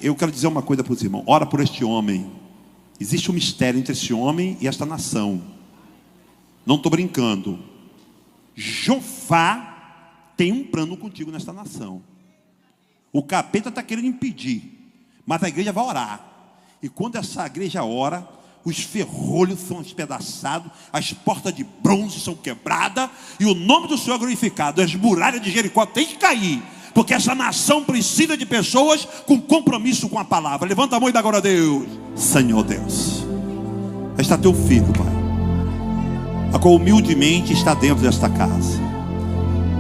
Eu quero dizer uma coisa para os irmãos. Ora por este homem. Existe um mistério entre esse homem e esta nação. Não estou brincando. Jofá tem um plano contigo nesta nação. O capeta está querendo impedir, mas a igreja vai orar. E quando essa igreja ora, os ferrolhos são despedaçados, as portas de bronze são quebradas, e o nome do Senhor é glorificado. As muralhas de Jericó têm que cair, porque essa nação precisa de pessoas com compromisso com a palavra. Levanta a mão e dá glória a Deus. Senhor Deus, está teu filho, Pai, a qual humildemente está dentro desta casa.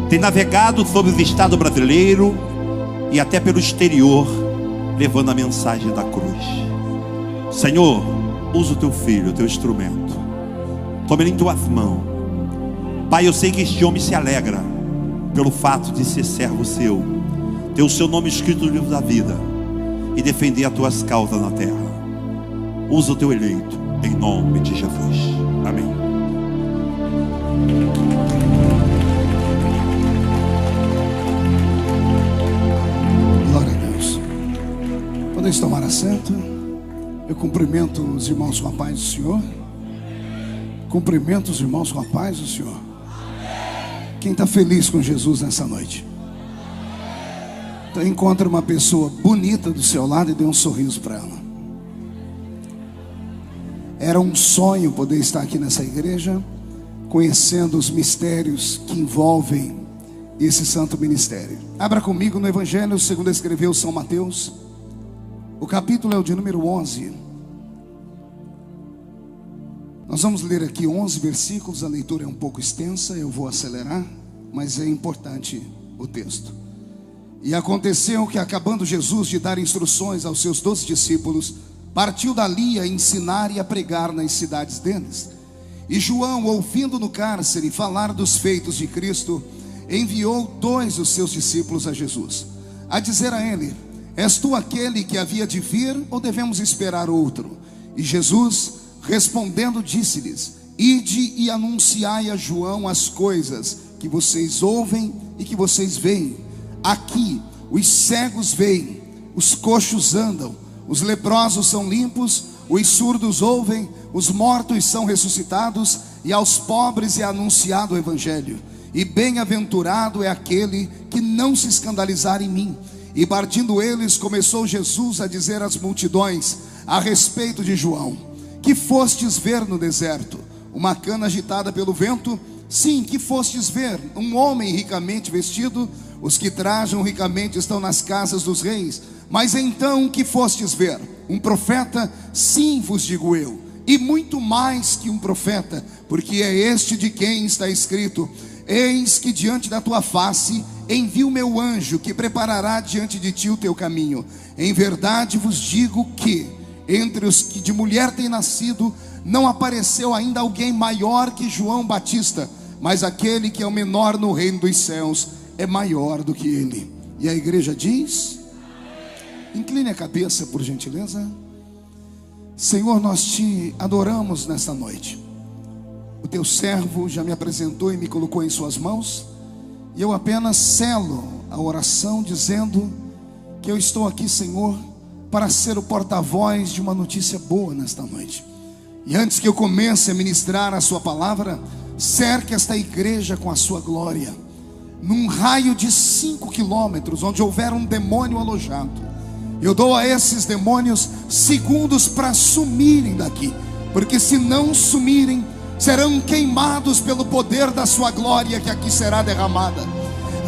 Tem navegado sobre o estado brasileiro e até pelo exterior, levando a mensagem da cruz. Senhor, usa o teu filho, o teu instrumento. Toma ele em tuas mãos. Pai, eu sei que este homem se alegra pelo fato de ser servo seu, ter o seu nome escrito no livro da vida e defender as tuas causas na terra. Usa o teu eleito, em nome de Jesus. Amém. Glória a Deus. Podem tomar assento. Eu cumprimento os irmãos com a paz do Senhor. Cumprimento os irmãos com a paz do Senhor. Quem está feliz com Jesus nessa noite? Então encontre uma pessoa bonita do seu lado e dê um sorriso para ela. Era um sonho poder estar aqui nessa igreja, conhecendo os mistérios que envolvem esse santo ministério. Abra comigo no Evangelho segundo escreveu São Mateus. O capítulo é o de número 11. Nós vamos ler aqui 11 versículos. A leitura é um pouco extensa, eu vou acelerar, mas é importante o texto. E aconteceu que, acabando Jesus de dar instruções aos seus 12 discípulos, partiu dali a ensinar e a pregar nas cidades deles. E João, ouvindo no cárcere falar dos feitos de Cristo, enviou 2 dos seus discípulos a Jesus, a dizer a ele: és tu aquele que havia de vir, ou devemos esperar outro? E Jesus, respondendo, disse-lhes: ide e anunciai a João as coisas que vocês ouvem e que vocês veem. Aqui os cegos veem, os coxos andam, os leprosos são limpos, os surdos ouvem, os mortos são ressuscitados, e aos pobres é anunciado o evangelho. E bem-aventurado é aquele que não se escandalizar em mim. E partindo eles, começou Jesus a dizer às multidões a respeito de João: que fostes ver no deserto? Uma cana agitada pelo vento? Sim, que fostes ver? Um homem ricamente vestido? Os que trajam ricamente estão nas casas dos reis. Mas então, que fostes ver? Um profeta? Sim, vos digo eu, e muito mais que um profeta, porque é este de quem está escrito: eis que diante da tua face envio o meu anjo, que preparará diante de ti o teu caminho. Em verdade vos digo que entre os que de mulher têm nascido, não apareceu ainda alguém maior que João Batista, mas aquele que é o menor no reino dos céus é maior do que ele. E a igreja diz: incline a cabeça, por gentileza. Senhor, nós te adoramos nesta noite. O teu servo já me apresentou e me colocou em suas mãos, e eu apenas selo a oração dizendo que eu estou aqui, Senhor, para ser o porta-voz de uma notícia boa nesta noite. E antes que eu comece a ministrar a sua palavra, cerque esta igreja com a sua glória. Num raio de 5 quilômetros, onde houver um demônio alojado, eu dou a esses demônios segundos para sumirem daqui, porque se não sumirem, serão queimados pelo poder da sua glória que aqui será derramada.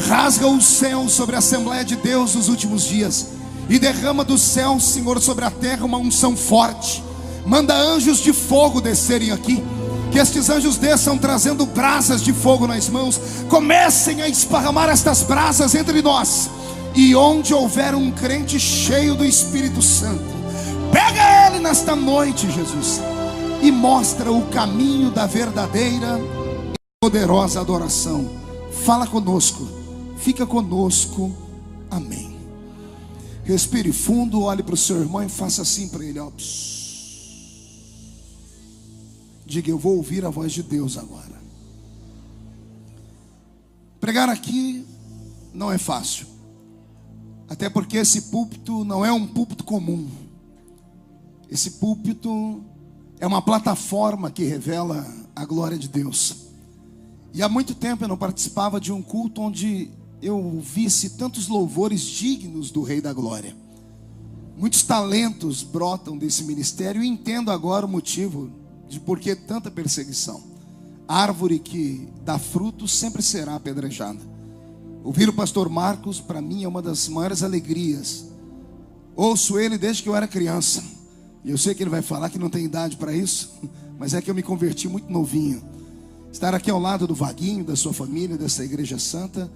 Rasga o céu sobre a Assembleia de Deus nos últimos dias, e derrama do céu, Senhor, sobre a terra uma unção forte. Manda anjos de fogo descerem aqui, que estes anjos desçam trazendo brasas de fogo nas mãos. Comecem a esparramar estas brasas entre nós, e onde houver um crente cheio do Espírito Santo, pega ele nesta noite, Jesus, e mostra o caminho da verdadeira e poderosa adoração. Fala conosco, fica conosco. Amém. Respire fundo, olhe para o seu irmão e faça assim para ele, ó. Diga: eu vou ouvir a voz de Deus agora. Pregar aqui não é fácil. Até porque esse púlpito não é um púlpito comum. Esse púlpito é uma plataforma que revela a glória de Deus. E há muito tempo eu não participava de um culto onde eu visse tantos louvores dignos do Rei da Glória. Muitos talentos brotam desse ministério, e entendo agora o motivo de por que tanta perseguição. A árvore que dá fruto sempre será apedrejada. Ouvir o pastor Marcos, para mim, é uma das maiores alegrias. Ouço ele desde que eu era criança. E eu sei que ele vai falar que não tem idade para isso, mas é que eu me converti muito novinho. Estar aqui ao lado do Vaguinho, da sua família, dessa igreja santa,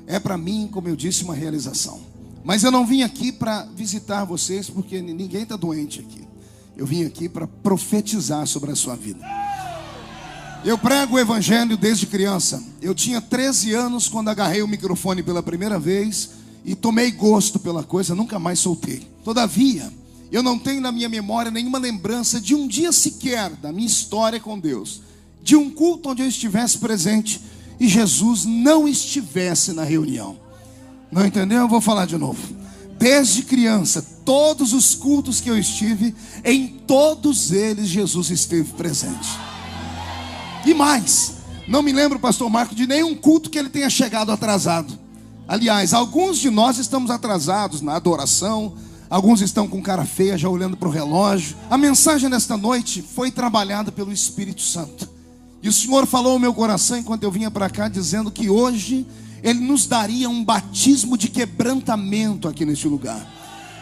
é para mim, como eu disse, uma realização. Mas eu não vim aqui para visitar vocês, porque ninguém está doente aqui. Eu vim aqui para profetizar sobre a sua vida. Eu prego o evangelho desde criança. Eu tinha 13 anos quando agarrei o microfone pela primeira vez e tomei gosto pela coisa, nunca mais soltei. Todavia, eu não tenho na minha memória nenhuma lembrança de um dia sequer da minha história com Deus, de um culto onde eu estivesse presente e Jesus não estivesse na reunião. Não entendeu? Eu vou falar de novo. Desde criança, todos os cultos que eu estive, em todos eles Jesus esteve presente. E mais, não me lembro, pastor Marco, de nenhum culto que ele tenha chegado atrasado. Aliás, alguns de nós estamos atrasados na adoração, alguns estão com cara feia já olhando para o relógio. A mensagem desta noite foi trabalhada pelo Espírito Santo. E o Senhor falou ao meu coração enquanto eu vinha para cá, dizendo que hoje Ele nos daria um batismo de quebrantamento aqui neste lugar.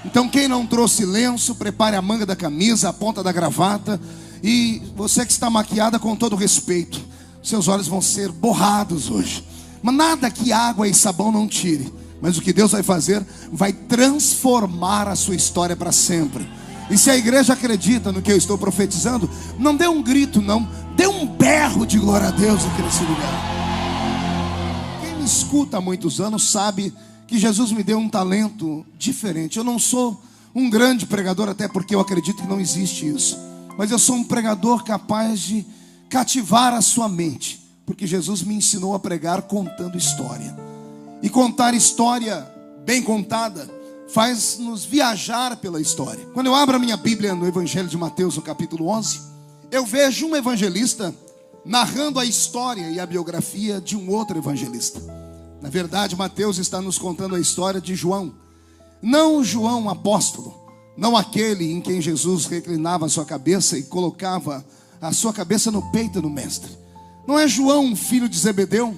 Então quem não trouxe lenço, prepare a manga da camisa, a ponta da gravata. E você que está maquiada, com todo respeito, seus olhos vão ser borrados hoje. Mas nada que água e sabão não tire. Mas o que Deus vai fazer, vai transformar a sua história para sempre. E se a igreja acredita no que eu estou profetizando, não dê um grito não, dê um berro de glória a Deus aqui nesse lugar. Quem me escuta há muitos anos sabe que Jesus me deu um talento diferente. Eu não sou um grande pregador, até porque eu acredito que não existe isso. Mas eu sou um pregador capaz de cativar a sua mente, porque Jesus me ensinou a pregar contando história. E contar história bem contada faz-nos viajar pela história. Quando eu abro a minha Bíblia no Evangelho de Mateus, no capítulo 11, eu vejo um evangelista narrando a história e a biografia de um outro evangelista. Na verdade, Mateus está nos contando a história de João. Não João apóstolo, não aquele em quem Jesus reclinava a sua cabeça e colocava a sua cabeça no peito do mestre. Não é João, filho de Zebedeu,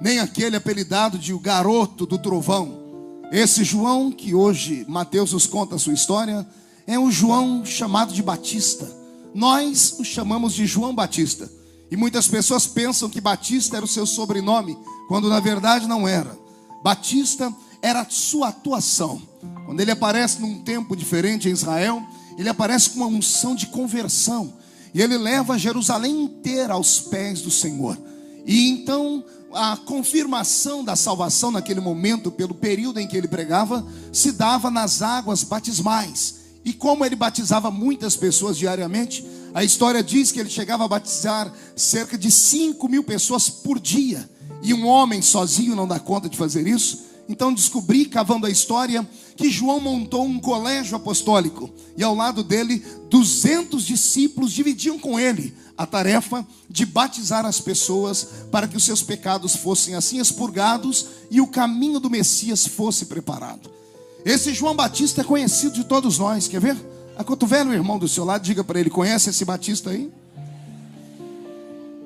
nem aquele apelidado de o garoto do trovão. Esse João, que hoje Mateus nos conta a sua história, é um João chamado de Batista. Nós o chamamos de João Batista. E muitas pessoas pensam que Batista era o seu sobrenome, quando na verdade não era. Batista era a sua atuação. Quando ele aparece num tempo diferente em Israel, ele aparece com uma unção de conversão. E ele leva Jerusalém inteira aos pés do Senhor. E então a confirmação da salvação naquele momento, pelo período em que ele pregava, se dava nas águas batismais. E como ele batizava muitas pessoas diariamente, a história diz que ele chegava a batizar cerca de 5.000 pessoas por dia. E um homem sozinho não dá conta de fazer isso. Então descobri, cavando a história, que João montou um colégio apostólico. E ao lado dele, 200 discípulos dividiam com ele a tarefa de batizar as pessoas para que os seus pecados fossem assim expurgados e o caminho do Messias fosse preparado. Esse João Batista é conhecido de todos nós. Quer ver? Acotovela o irmão do seu lado, diga para ele: conhece esse Batista aí?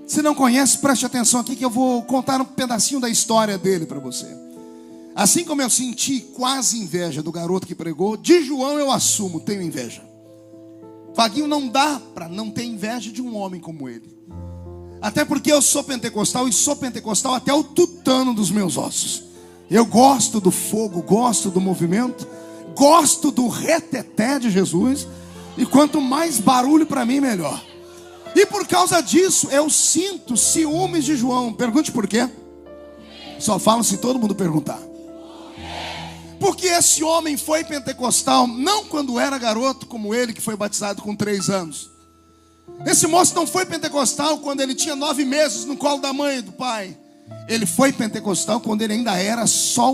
Se não conhece, preste atenção aqui que eu vou contar um pedacinho da história dele para você. Assim como eu senti quase inveja do garoto que pregou, de João eu assumo, tenho inveja. Vaguinho, não dá para não ter inveja de um homem como ele. Até porque eu sou pentecostal e sou pentecostal até o tutano dos meus ossos. Eu gosto do fogo, gosto do movimento, gosto do reteté de Jesus. E quanto mais barulho para mim, melhor. E por causa disso, eu sinto ciúmes de João. Pergunte por quê? Só falo se todo mundo perguntar. Porque esse homem foi pentecostal não quando era garoto como ele, que foi batizado com 3 anos. Esse moço não foi pentecostal quando ele tinha 9 meses no colo da mãe e do pai. Ele foi pentecostal quando ele ainda era só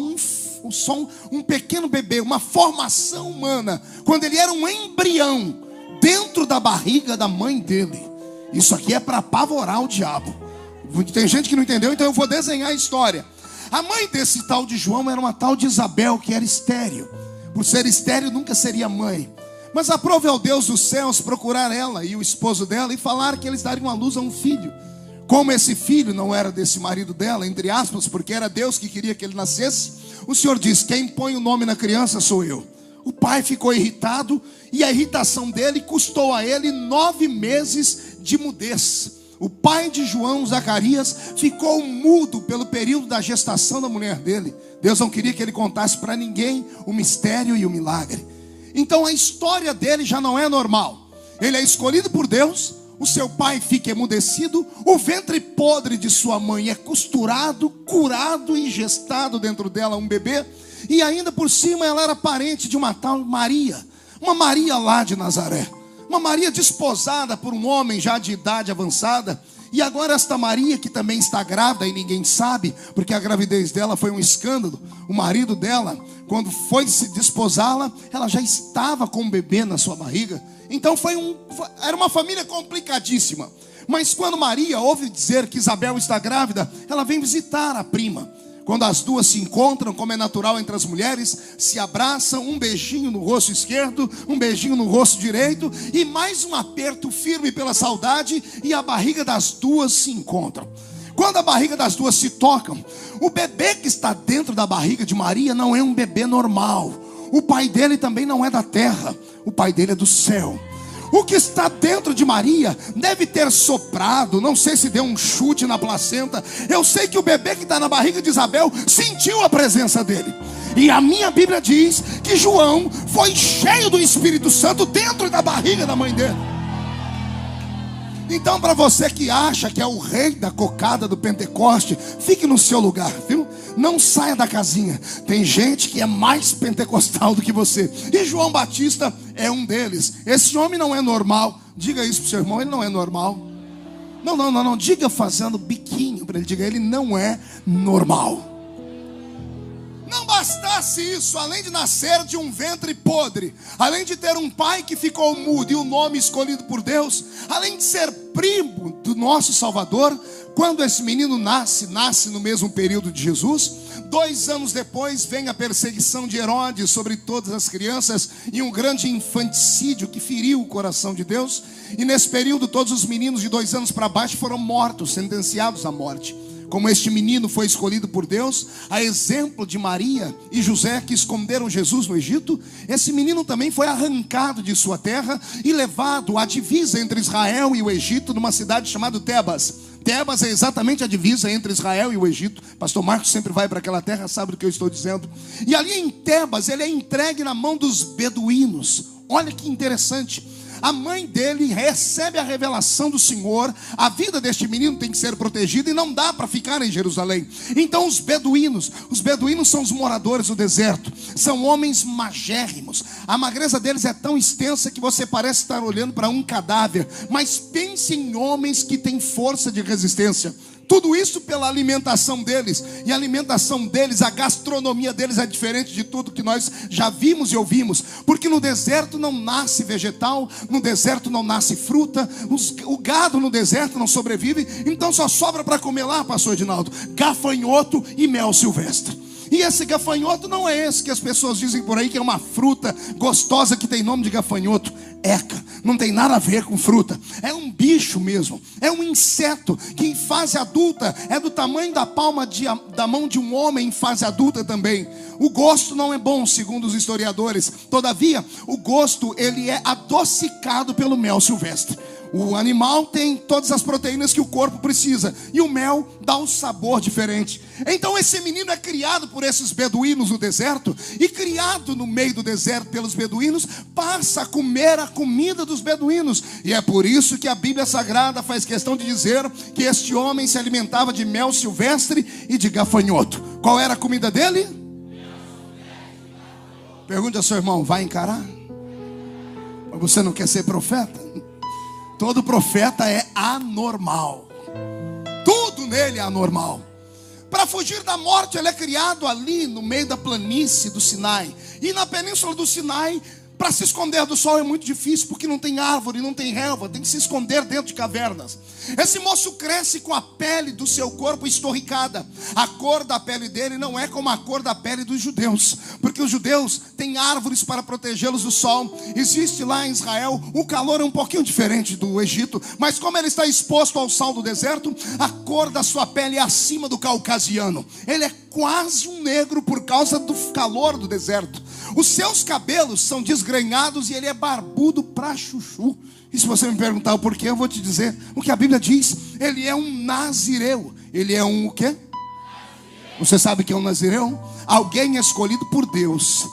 só um pequeno bebê, uma formação humana, quando ele era um embrião, dentro da barriga da mãe dele. Isso aqui é para apavorar o diabo. Tem gente que não entendeu, então eu vou desenhar a história. A mãe desse tal de João era uma tal de Isabel, que era estéril. Por ser estéril, nunca seria mãe. Mas aprove ao Deus dos céus procurar ela e o esposo dela e falar que eles dariam à luz a um filho. Como esse filho não era desse marido dela, entre aspas, porque era Deus que queria que ele nascesse, o Senhor disse: quem põe o nome na criança sou eu. O pai ficou irritado e a irritação dele custou a ele 9 meses de mudez. O pai de João, Zacarias, ficou mudo pelo período da gestação da mulher dele. Deus não queria que ele contasse para ninguém o mistério e o milagre. Então a história dele já não é normal. Ele é escolhido por Deus, o seu pai fica emudecido, o ventre podre de sua mãe é costurado, curado e gestado dentro dela um bebê. E ainda por cima ela era parente de uma tal Maria, uma Maria lá de Nazaré. Uma Maria desposada por um homem já de idade avançada. E agora esta Maria, que também está grávida e ninguém sabe, porque a gravidez dela foi um escândalo. O marido dela, quando foi se desposá-la, ela já estava com um bebê na sua barriga. Então era uma família complicadíssima. Mas quando Maria ouve dizer que Isabel está grávida, ela vem visitar a prima. Quando as duas se encontram, como é natural entre as mulheres, se abraçam, um beijinho no rosto esquerdo, um beijinho no rosto direito, e mais um aperto firme pela saudade, e a barriga das duas se encontram. Quando a barriga das duas se tocam, o bebê que está dentro da barriga de Maria não é um bebê normal. O pai dele também não é da terra, o pai dele é do céu. O que está dentro de Maria deve ter soprado, não sei se deu um chute na placenta. Eu sei que o bebê que está na barriga de Isabel sentiu a presença dele. E a minha Bíblia diz que João foi cheio do Espírito Santo dentro da barriga da mãe dele. Então, para você que acha que é o rei da cocada do Pentecoste, fique no seu lugar, viu? Não saia da casinha. Tem gente que é mais pentecostal do que você. E João Batista é um deles. Esse homem não é normal. Diga isso para o seu irmão, ele não é normal. Não. Diga fazendo biquinho para ele. Diga, ele não é normal. Não bastasse isso, além de nascer de um ventre podre, além de ter um pai que ficou mudo e o nome escolhido por Deus, além de ser primo do nosso Salvador, quando esse menino nasce no mesmo período de Jesus, 2 anos depois vem a perseguição de Herodes sobre todas as crianças e um grande infanticídio que feriu o coração de Deus. E nesse período todos os meninos de 2 anos para baixo foram mortos, sentenciados à morte. Como este menino foi escolhido por Deus, a exemplo de Maria e José que esconderam Jesus no Egito, esse menino também foi arrancado de sua terra e levado à divisa entre Israel e o Egito, numa cidade chamada Tebas. Tebas é exatamente a divisa entre Israel e o Egito. Pastor Marcos sempre vai para aquela terra, sabe do que eu estou dizendo. E ali em Tebas ele é entregue na mão dos beduínos. Olha que interessante. A mãe dele recebe a revelação do Senhor. A vida deste menino tem que ser protegida e não dá para ficar em Jerusalém. Então os beduínos são os moradores do deserto. São homens magérrimos. A magreza deles é tão extensa que você parece estar olhando para um cadáver. Mas pense em homens que têm força de resistência. Tudo isso pela alimentação deles. E a alimentação deles, a gastronomia deles é diferente de tudo que nós já vimos e ouvimos. Porque no deserto não nasce vegetal, no deserto não nasce fruta, o gado no deserto não sobrevive. Então só sobra para comer lá, pastor Edinaldo, gafanhoto e mel silvestre. E esse gafanhoto não é esse que as pessoas dizem por aí que é uma fruta gostosa que tem nome de gafanhoto. Eca, não tem nada a ver com fruta. É um bicho mesmo. É um inseto que em fase adulta é do tamanho da palma da mão de um homem em fase adulta também. O gosto não é bom, segundo os historiadores. Todavia, o gosto ele é adocicado pelo mel silvestre. O animal tem todas as proteínas que o corpo precisa. E o mel dá um sabor diferente. Então esse menino é criado por esses beduínos no deserto. E criado no meio do deserto pelos beduínos, passa a comer a comida dos beduínos. E é por isso que a Bíblia Sagrada faz questão de dizer que este homem se alimentava de mel silvestre e de gafanhoto. Qual era a comida dele? Pergunte ao seu irmão, vai encarar? Mas você não quer ser profeta? Todo profeta é anormal. Tudo nele é anormal. Para fugir da morte, ele é criado ali no meio da planície do Sinai. E na península do Sinai, para se esconder do sol é muito difícil, porque não tem árvore, não tem relva, tem que se esconder dentro de cavernas. Esse moço cresce com a pele do seu corpo estorricada. A cor da pele dele não é como a cor da pele dos judeus, porque os judeus têm árvores para protegê-los do sol. Existe lá em Israel, o calor é um pouquinho diferente do Egito, mas como ele está exposto ao sol do deserto, a cor da sua pele é acima do caucasiano. Ele é quase um negro por causa do calor do deserto. Os seus cabelos são desgrenhados e ele é barbudo pra chuchu. E se você me perguntar o porquê, eu vou te dizer o que a Bíblia diz. Ele é um nazireu. Ele é um o quê? Você sabe o que é um nazireu? Alguém escolhido por Deus.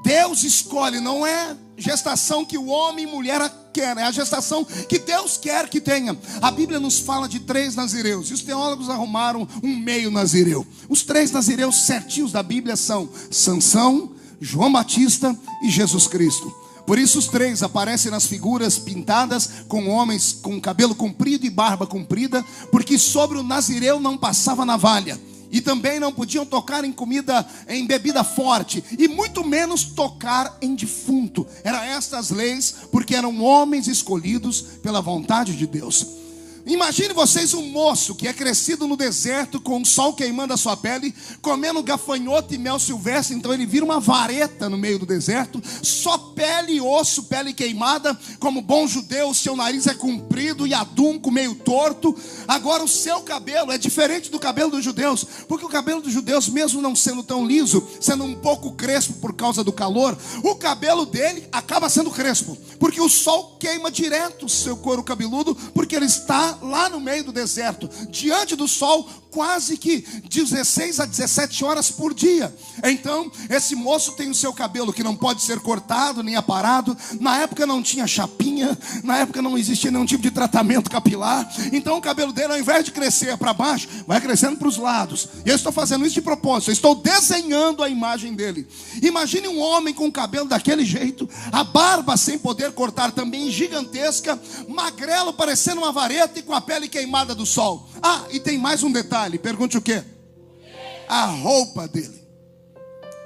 Deus escolhe, não é gestação que o homem e mulher querem, é a gestação que Deus quer que tenha. A Bíblia nos fala de 3 nazireus, e os teólogos arrumaram um meio nazireu. Os 3 nazireus certinhos da Bíblia são Sansão, João Batista e Jesus Cristo. Por isso os 3 aparecem nas figuras pintadas com homens com cabelo comprido e barba comprida, porque sobre o nazireu não passava navalha. E também não podiam tocar em comida, em bebida forte, e muito menos tocar em defunto. Eram estas leis, porque eram homens escolhidos pela vontade de Deus. Imagine vocês um moço que é crescido no deserto, com o sol queimando a sua pele, comendo gafanhoto e mel silvestre. Então ele vira uma vareta no meio do deserto, só pele e osso, pele queimada. Como bom judeu, o seu nariz é comprido e adunco, meio torto. Agora o seu cabelo é diferente do cabelo dos judeus, porque o cabelo dos judeus, mesmo não sendo tão liso, sendo um pouco crespo por causa do calor, o cabelo dele acaba sendo crespo, porque o sol queima direto o seu couro cabeludo, porque ele está lá no meio do deserto, diante do sol, quase que 16 a 17 horas por dia. Então esse moço tem o seu cabelo que não pode ser cortado nem aparado. Na época não tinha chapinha, na época não existia nenhum tipo de tratamento capilar. Então o cabelo dele, ao invés de crescer para baixo, vai crescendo para os lados. E eu estou fazendo isso de propósito, eu estou desenhando a imagem dele. Imagine um homem com o cabelo daquele jeito, a barba sem poder cortar também gigantesca, magrelo parecendo uma vareta e com a pele queimada do sol. Ah, e tem mais um detalhe, pergunte o quê? A roupa dele.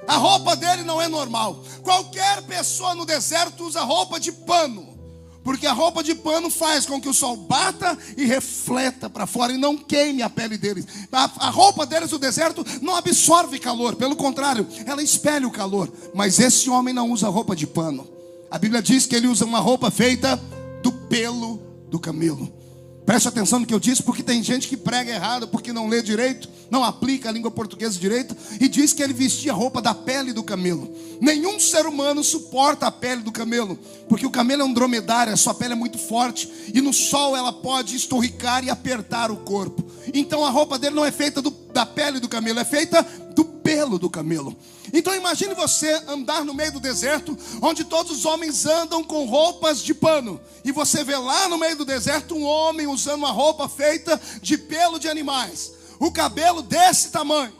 A roupa dele não é normal. Qualquer pessoa no deserto usa roupa de pano, porque a roupa de pano faz com que o sol bata e refleta para fora e não queime a pele deles. A roupa deles do deserto não absorve calor, pelo contrário, ela espelha o calor. Mas esse homem não usa roupa de pano. A Bíblia diz que ele usa uma roupa feita do pelo do camelo. Preste atenção no que eu disse, porque tem gente que prega errado, porque não lê direito, não aplica a língua portuguesa direito, e diz que ele vestia roupa da pele do camelo. Nenhum ser humano suporta a pele do camelo, porque o camelo é um dromedário, a sua pele é muito forte, e no sol ela pode estorricar e apertar o corpo. Então a roupa dele não é feita da pele do camelo, é feita do pelo do camelo. Então imagine você andar no meio do deserto, onde todos os homens andam com roupas de pano, e você vê lá no meio do deserto um homem usando uma roupa feita de pelo de animais, o cabelo desse tamanho,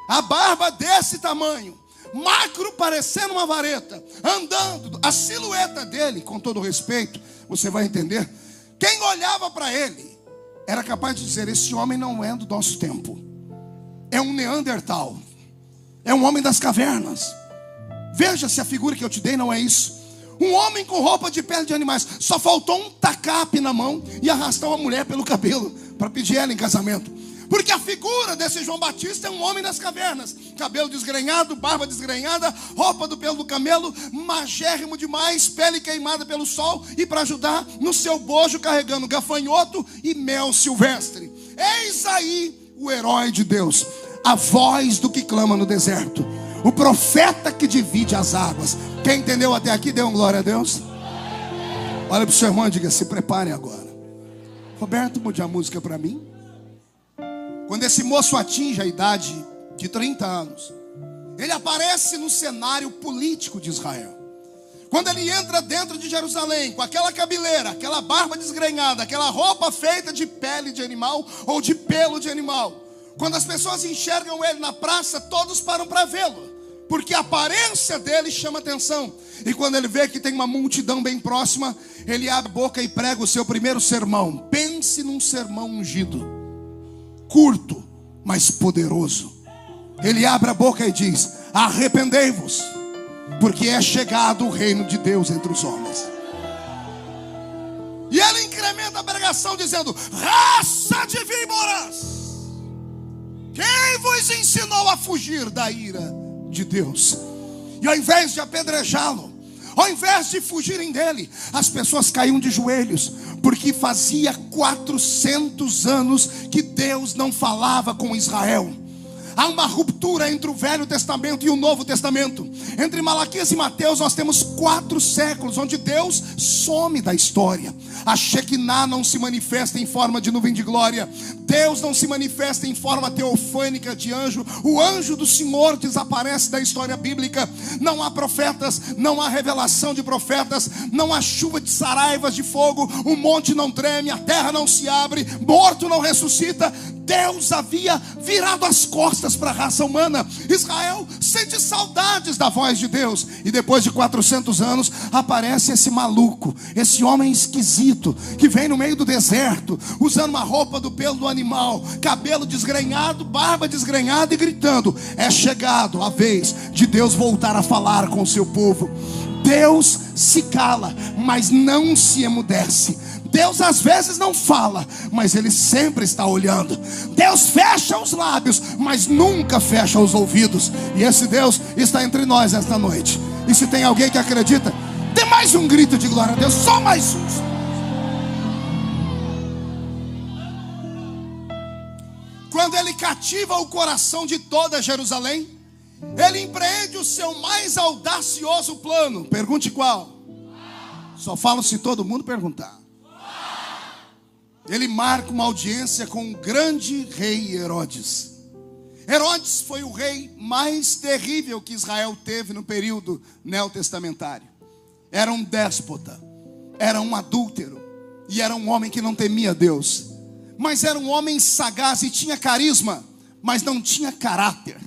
a barba desse tamanho, magro parecendo uma vareta, andando. A silhueta dele, com todo respeito, você vai entender, quem olhava para ele era capaz de dizer: esse homem não é do nosso tempo, é um Neandertal, é um homem das cavernas. Veja se a figura que eu te dei não é isso. Um homem com roupa de pele de animais. Só faltou um tacape na mão e arrastar uma mulher pelo cabelo para pedir ela em casamento. Porque a figura desse João Batista é um homem das cavernas. Cabelo desgrenhado, barba desgrenhada, roupa do pelo do camelo, magérrimo demais, pele queimada pelo sol, e para ajudar, no seu bojo carregando gafanhoto e mel silvestre. Eis aí o herói de Deus, a voz do que clama no deserto, o profeta que divide as águas. Quem entendeu até aqui, dê um glória a Deus. Olha para o seu irmão e diga: se prepare agora. Roberto, mude a música para mim. Quando esse moço atinge a idade de 30 anos, ele aparece no cenário político de Israel. Quando ele entra dentro de Jerusalém, com aquela cabeleira, aquela barba desgrenhada, aquela roupa feita de pele de animal ou de pelo de animal, quando as pessoas enxergam ele na praça, todos param para vê-lo, porque a aparência dele chama atenção. E quando ele vê que tem uma multidão bem próxima, ele abre a boca e prega o seu primeiro sermão. Pense num sermão ungido, curto, mas poderoso. Ele abre a boca e diz: arrependei-vos, porque é chegado o reino de Deus entre os homens. E ele incrementa a pregação dizendo: raça de víboras, quem vos ensinou a fugir da ira de Deus? E ao invés de apedrejá-lo, ao invés de fugirem dele, as pessoas caíam de joelhos, porque fazia 400 anos que Deus não falava com Israel. Há uma ruptura entre o Velho Testamento e o Novo Testamento. Entre Malaquias e Mateus nós temos 4 séculos onde Deus some da história. A Shekinah não se manifesta em forma de nuvem de glória. Deus não se manifesta em forma teofânica de anjo. O anjo do Senhor desaparece da história bíblica. Não há profetas, não há revelação de profetas, não há chuva de saraivas de fogo, o monte não treme, a terra não se abre, morto não ressuscita. Deus havia virado as costas para a raça humana. Israel sente saudades da voz de Deus. E depois de 400 anos aparece esse maluco, esse homem esquisito, que vem no meio do deserto, usando uma roupa do pelo do animal, cabelo desgrenhado, barba desgrenhada, e gritando: é chegado a vez de Deus voltar a falar com o seu povo. Deus se cala, mas não se emudece. Deus às vezes não fala, mas Ele sempre está olhando. Deus fecha os lábios, mas nunca fecha os ouvidos. E esse Deus está entre nós esta noite. E se tem alguém que acredita, dê mais um grito de glória a Deus. Só mais um. Quando Ele cativa o coração de toda Jerusalém, Ele empreende o seu mais audacioso plano. Pergunte qual? Só falo se todo mundo perguntar. Ele marca uma audiência com o grande rei Herodes. Herodes foi o rei mais terrível que Israel teve no período neotestamentário. Era um déspota, era um adúltero, e era um homem que não temia Deus. Mas era um homem sagaz e tinha carisma, mas não tinha caráter.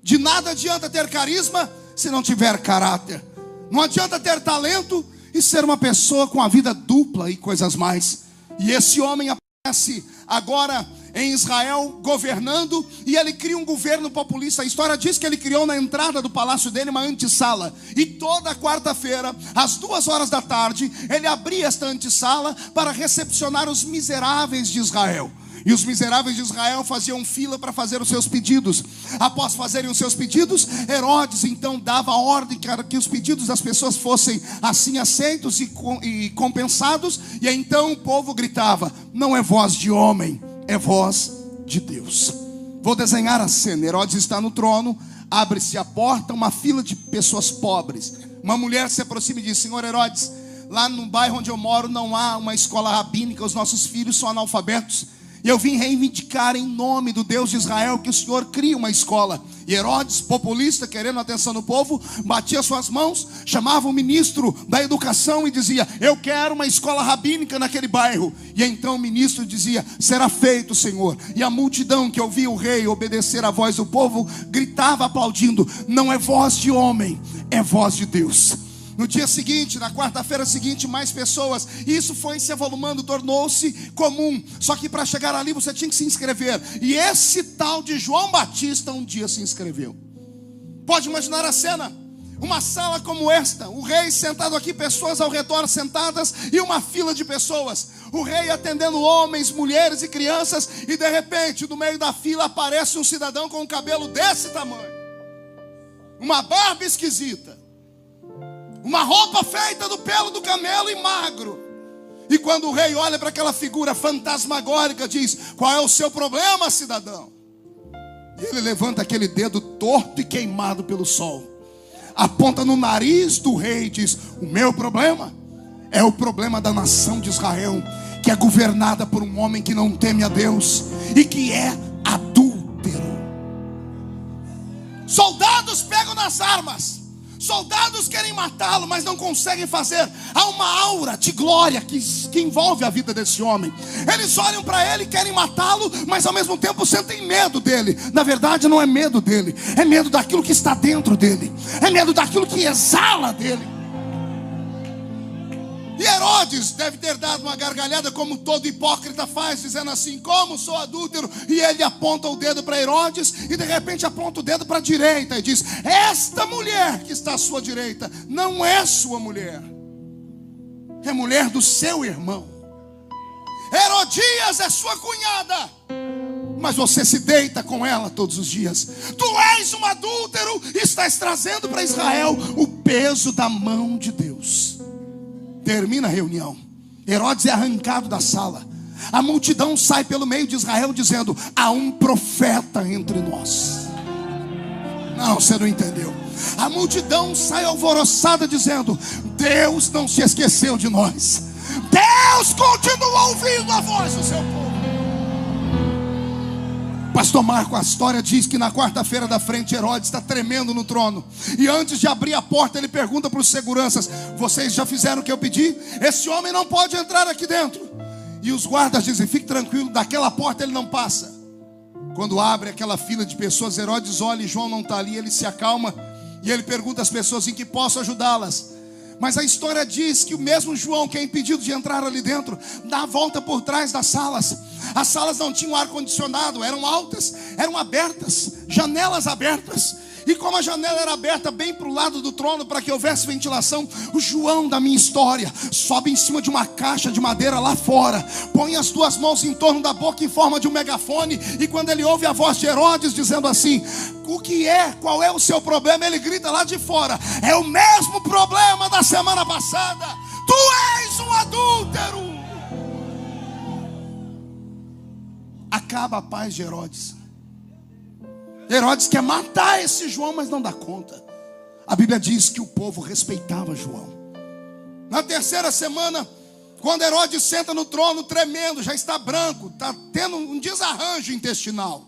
De nada adianta ter carisma se não tiver caráter. Não adianta ter talento e ser uma pessoa com a vida dupla e coisas mais. E esse homem aparece agora em Israel governando, e ele cria um governo populista. A história diz que ele criou na entrada do palácio dele uma antessala, e toda quarta-feira, às 2 da tarde, ele abria esta antessala para recepcionar os miseráveis de Israel. E os miseráveis de Israel faziam fila para fazer os seus pedidos. Após fazerem os seus pedidos, Herodes então dava ordem para que os pedidos das pessoas fossem assim aceitos e compensados. E então o povo gritava: não é voz de homem, é voz de Deus. Vou desenhar a cena. Herodes está no trono, abre-se a porta, uma fila de pessoas pobres. Uma mulher se aproxima e diz: senhor Herodes, lá no bairro onde eu moro não há uma escola rabínica, os nossos filhos são analfabetos. E eu vim reivindicar em nome do Deus de Israel que o Senhor crie uma escola. E Herodes, populista, querendo a atenção do povo, batia suas mãos, chamava o ministro da educação e dizia: eu quero uma escola rabínica naquele bairro. E então o ministro dizia: será feito, Senhor. E a multidão que ouvia o rei obedecer à voz do povo gritava aplaudindo: não é voz de homem, é voz de Deus. No dia seguinte, na quarta-feira seguinte, mais pessoas. E isso foi se avolumando, tornou-se comum. Só que para chegar ali você tinha que se inscrever. E esse tal de João Batista um dia se inscreveu. Pode imaginar a cena? Uma sala como esta, o rei sentado aqui, pessoas ao redor sentadas e uma fila de pessoas. O rei atendendo homens, mulheres e crianças. E de repente, no meio da fila aparece um cidadão com um cabelo desse tamanho, uma barba esquisita, uma roupa feita do pelo do camelo e magro. E quando o rei olha para aquela figura fantasmagórica, diz: qual é o seu problema, cidadão? E ele levanta aquele dedo torto e queimado pelo sol, aponta no nariz do rei e diz: o meu problema é o problema da nação de Israel, que é governada por um homem que não teme a Deus e que é adúltero. Soldados pegam nas armas, soldados querem matá-lo, mas não conseguem fazer. Há uma aura de glória que envolve a vida desse homem. Eles olham para ele, querem matá-lo, mas ao mesmo tempo sentem medo dele. Na verdade não é medo dele, é medo daquilo que está dentro dele, é medo daquilo que exala dele. E Herodes deve ter dado uma gargalhada, como todo hipócrita faz, dizendo assim: como sou adúltero? E ele aponta o dedo para Herodes, e de repente aponta o dedo para a direita e diz: esta mulher que está à sua direita não é sua mulher, é mulher do seu irmão. Herodias é sua cunhada, mas você se deita com ela todos os dias. Tu és um adúltero e estás trazendo para Israel o peso da mão de Deus. Termina a reunião, Herodes é arrancado da sala. A multidão sai pelo meio de Israel dizendo: há um profeta entre nós. Não, você não entendeu. A multidão sai alvoroçada dizendo: Deus não se esqueceu de nós. Deus continua ouvindo a voz do seu povo. Pastor Marco, a história diz que na quarta-feira da frente, Herodes está tremendo no trono. E antes de abrir a porta, ele pergunta para os seguranças: vocês já fizeram o que eu pedi? Esse homem não pode entrar aqui dentro. E os guardas dizem: fique tranquilo, daquela porta ele não passa. Quando abre aquela fila de pessoas, Herodes olha e João não está ali. Ele se acalma e ele pergunta às pessoas em que posso ajudá-las. Mas a história diz que o mesmo João, que é impedido de entrar ali dentro, dá a volta por trás das salas. As salas não tinham ar-condicionado, eram altas, eram abertas, janelas abertas. E como a janela era aberta bem para o lado do trono, para que houvesse ventilação, o João da minha história sobe em cima de uma caixa de madeira lá fora, põe as duas mãos em torno da boca em forma de um megafone. E quando ele ouve a voz de Herodes dizendo assim: o que é? Qual é o seu problema? Ele grita lá de fora: é o mesmo problema da semana passada. Tu és um adúltero. Acaba a paz de Herodes. Herodes quer matar esse João, mas não dá conta. A Bíblia diz que o povo respeitava João. Na terceira semana, quando Herodes senta no trono tremendo, já está branco, está tendo um desarranjo intestinal.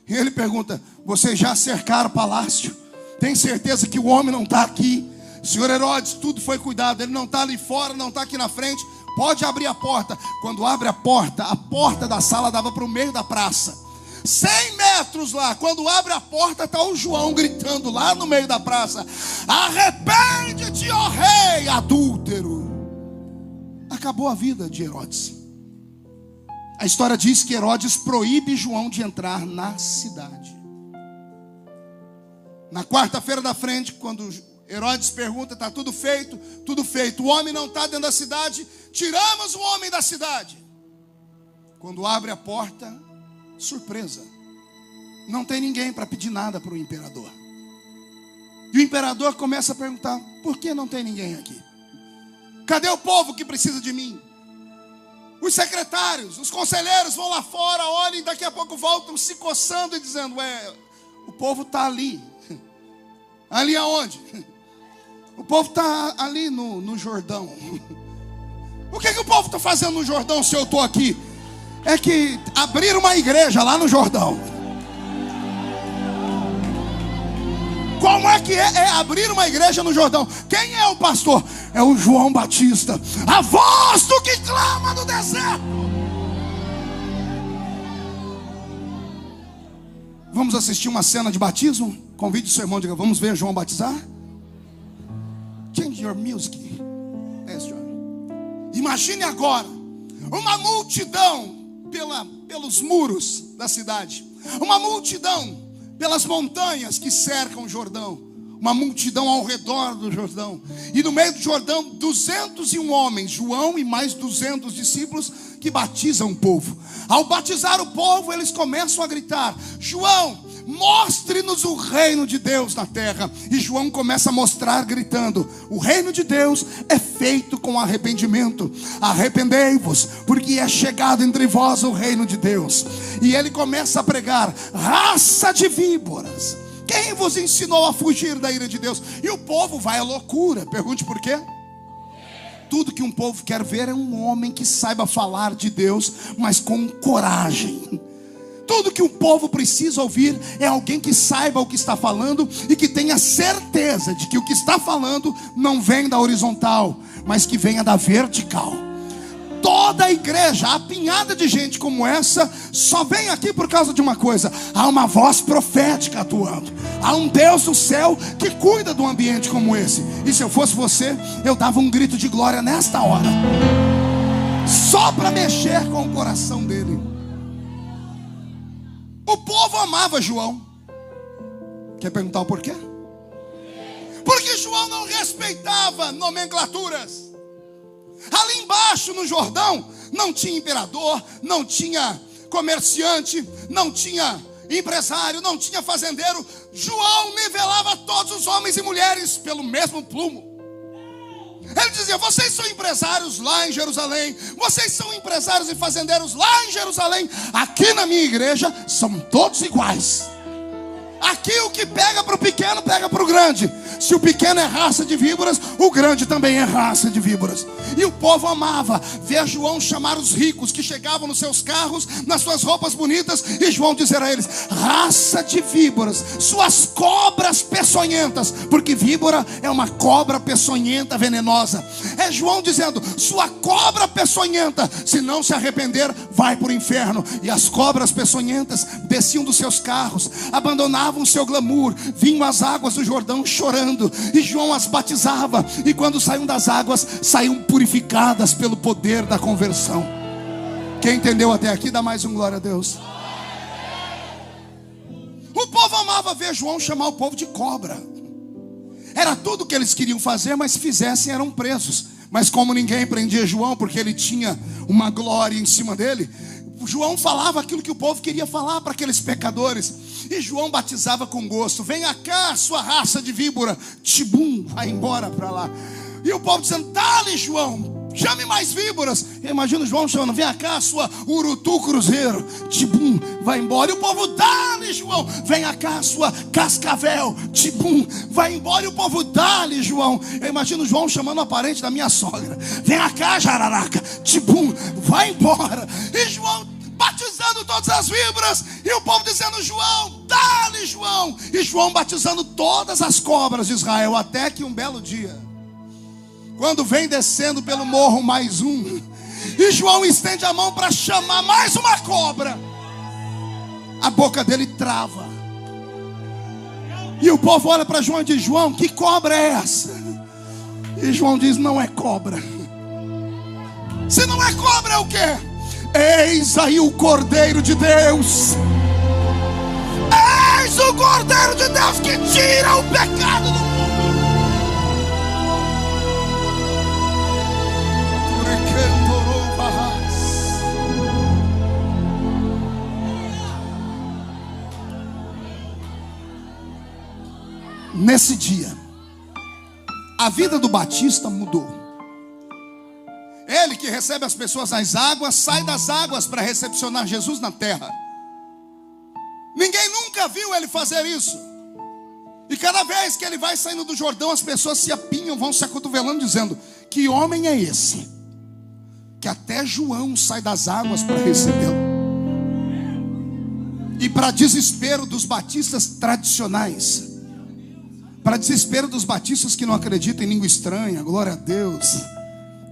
E ele pergunta: vocês já cercaram o palácio? Tem certeza que o homem não está aqui? Senhor Herodes, tudo foi cuidado, ele não está ali fora, não está aqui na frente. Pode abrir a porta. Quando abre a porta da sala dava para o meio da praça. 100 metros lá, quando abre a porta, está o João gritando lá no meio da praça: arrepende-te, ó rei adúltero. Acabou a vida de Herodes. A história diz que Herodes proíbe João de entrar na cidade. Na quarta-feira da frente, quando Herodes pergunta: está tudo feito? Tudo feito. O homem não está dentro da cidade, tiramos o homem da cidade. Quando abre a porta, surpresa, não tem ninguém para pedir nada para o imperador. E o imperador começa a perguntar: por que não tem ninguém aqui? Cadê o povo que precisa de mim? Os secretários, os conselheiros vão lá fora, olham e daqui a pouco voltam se coçando e dizendo: o povo está ali. Ali aonde? O povo está ali no Jordão. O que o povo está fazendo no Jordão se eu estou aqui? É que abriram uma igreja lá no Jordão. Como é que é abrir uma igreja no Jordão? Quem é o pastor? É o João Batista, a voz do que clama no deserto. Vamos assistir uma cena de batismo? Convide o seu irmão e diga: vamos ver João batizar? Change your music. Yes, John. Imagine agora uma multidão pelos muros da cidade, uma multidão pelas montanhas que cercam o Jordão, uma multidão ao redor do Jordão, e no meio do Jordão 201 homens, João e mais 200 discípulos que batizam o povo. Ao batizar o povo, eles começam a gritar: João, mostre-nos o reino de Deus na terra. E João começa a mostrar gritando: o reino de Deus é feito com arrependimento. Arrependei-vos, porque é chegado entre vós o reino de Deus. E ele começa a pregar: raça de víboras, quem vos ensinou a fugir da ira de Deus? E o povo vai à loucura. Pergunte por quê? Tudo que um povo quer ver é um homem que saiba falar de Deus, mas com coragem. Tudo que o povo precisa ouvir é alguém que saiba o que está falando e que tenha certeza de que o que está falando não vem da horizontal, mas que venha da vertical. toda a igreja, apinhada de gente como essa, só vem aqui por causa de uma coisa: há uma voz profética atuando, há um Deus do céu que cuida de um ambiente como esse. E se eu fosse você, eu dava um grito de glória nesta hora, só para mexer com o coração dele. O povo amava João. Quer perguntar o porquê? Porque João não respeitava nomenclaturas. Ali embaixo no Jordão não tinha imperador, não tinha comerciante, não tinha empresário, não tinha fazendeiro. João nivelava todos os homens e mulheres pelo mesmo plumo. Ele dizia: vocês são empresários lá em Jerusalém, vocês são empresários e fazendeiros lá em Jerusalém, aqui na minha igreja são todos iguais. Aqui o que pega para o pequeno, pega para o grande. Se o pequeno é raça de víboras, o grande também é raça de víboras. E o povo amava ver João chamar os ricos que chegavam nos seus carros, nas suas roupas bonitas, e João dizer a eles: raça de víboras, suas cobras peçonhentas. Porque víbora é uma cobra peçonhenta, venenosa. É João dizendo: sua cobra peçonhenta, se não se arrepender, vai para o inferno. E as cobras peçonhentas desciam dos seus carros, abandonavam o seu glamour, vinham às águas do Jordão chorando, e João as batizava, e quando saíam das águas, saíam purificadas pelo poder da conversão. Quem entendeu até aqui, dá mais um glória a Deus. O povo amava ver João chamar o povo de cobra. Era tudo o que eles queriam fazer, mas se fizessem eram presos. Mas como ninguém prendia João, porque ele tinha uma glória em cima dele, João falava aquilo que o povo queria falar para aqueles pecadores. E João batizava com gosto: venha cá, sua raça de víbora. Tibum, vai embora para lá. E o povo dizendo: dá-lhe, João, chame mais víboras. Imagina o João chamando: venha cá, sua urutu cruzeiro. Tibum, vai embora. E o povo: dá-lhe, João, venha cá, sua cascavel. Tibum, vai embora. E o povo: dá-lhe, João. Eu imagino o João chamando o parente da minha sogra: venha cá, jararaca. Tibum, vai embora. E João batizando todas as víboras, e o povo dizendo: João, dá-lhe, João. E João batizando todas as cobras de Israel. Até que um belo dia, quando vem descendo pelo morro mais um, e João estende a mão para chamar mais uma cobra, a boca dele trava. E o povo olha para João e diz: João, que cobra é essa? E João diz: não é cobra. Se não é cobra, é o quê? Eis aí o Cordeiro de Deus. Eis o Cordeiro de Deus que tira o pecado do mundo. Nesse dia, a vida do Batista mudou. Ele que recebe as pessoas nas águas, sai das águas para recepcionar Jesus na terra. Ninguém nunca viu ele fazer isso. E cada vez que ele vai saindo do Jordão, as pessoas se apinham, vão se acotovelando, dizendo: que homem é esse? Que até João sai das águas para recebê-lo. E para desespero dos batistas tradicionais, para desespero dos batistas que não acreditam em língua estranha, glória a Deus,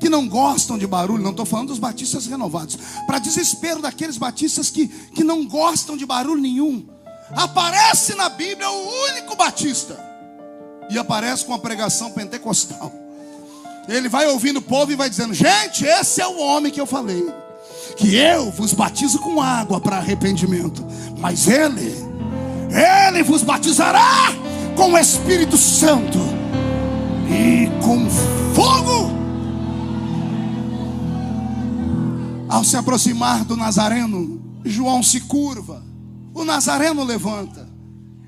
que não gostam de barulho, não estou falando dos batistas renovados, para desespero daqueles batistas que não gostam de barulho nenhum, aparece na Bíblia o único batista, e aparece com a pregação pentecostal. Ele vai ouvindo o povo e vai dizendo: gente, esse é o homem que eu falei, que eu vos batizo com água para arrependimento, mas ele vos batizará com o Espírito Santo e com fogo. Ao se aproximar do Nazareno, João se curva, o Nazareno levanta.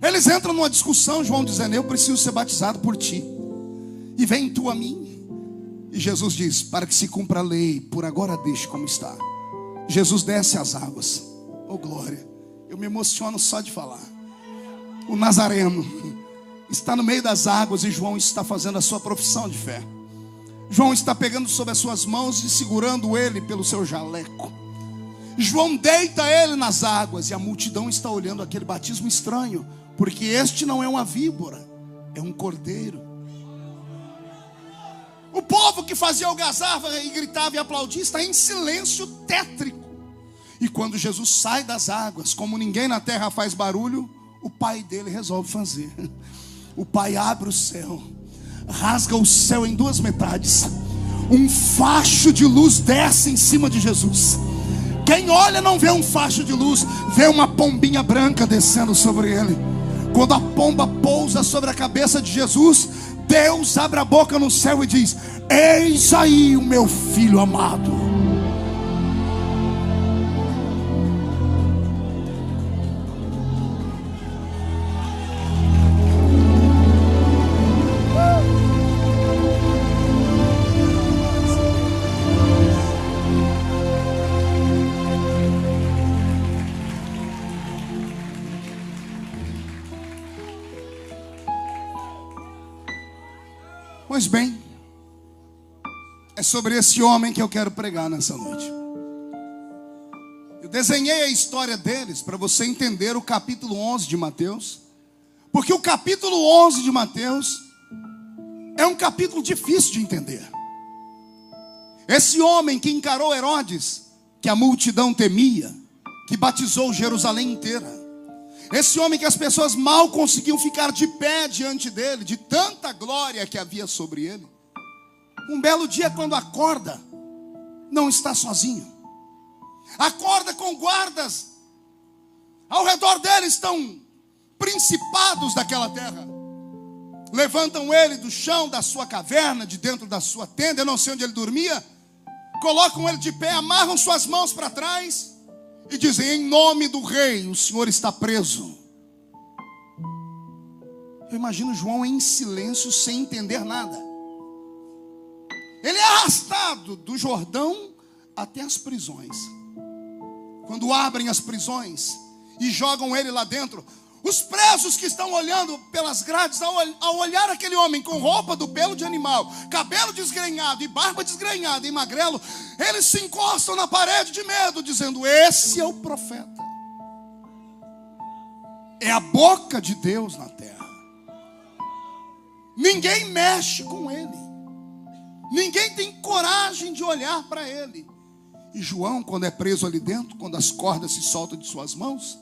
Eles entram numa discussão, João dizendo: eu preciso ser batizado por ti, e vem tu a mim. E Jesus diz: para que se cumpra a lei, por agora deixe como está. Jesus desce as águas. Oh glória, eu me emociono só de falar. O Nazareno está no meio das águas, e João está fazendo a sua profissão de fé. João está pegando sobre as suas mãos e segurando ele pelo seu jaleco. João deita ele nas águas, e a multidão está olhando aquele batismo estranho, porque este não é uma víbora, é um cordeiro. O povo povo que fazia algazarra e gritava e aplaudia está em silêncio tétrico. E quando Jesus sai das águas, como ninguém na terra faz barulho, o pai dele resolve fazer. O pai abre o céu, rasga o céu em duas metades. Um facho de luz desce em cima de Jesus. Quem olha não vê um facho de luz, vê uma pombinha branca descendo sobre ele. Quando a pomba pousa sobre a cabeça de Jesus, Deus abre a boca no céu e diz: eis aí o meu filho amado. Pois bem, é sobre esse homem que eu quero pregar nessa noite. Eu desenhei a história deles para você entender o capítulo 11 de Mateus, porque o capítulo 11 de Mateus é um capítulo difícil de entender. Esse homem que encarou Herodes, que a multidão temia, que batizou Jerusalém inteira, esse homem que as pessoas mal conseguiam ficar de pé diante dele, de tanta glória que havia sobre ele. Um belo dia, quando acorda, não está sozinho. Acorda com guardas. Ao redor dele estão principados daquela terra. Levantam ele do chão da sua caverna, de dentro da sua tenda, eu não sei onde ele dormia. Colocam ele de pé, amarram suas mãos para trás e dizem: em nome do rei, o senhor está preso. Eu imagino João em silêncio, sem entender nada. Ele é arrastado do Jordão até as prisões. Quando abrem as prisões e jogam ele lá dentro, os presos que estão olhando pelas grades, ao olhar aquele homem com roupa do pelo de animal, cabelo desgrenhado e barba desgrenhada e magrelo, eles se encostam na parede de medo, dizendo: esse é o profeta. É a boca de Deus na terra. Ninguém mexe com ele. Ninguém tem coragem de olhar para ele. E João, quando é preso ali dentro, quando as cordas se soltam de suas mãos,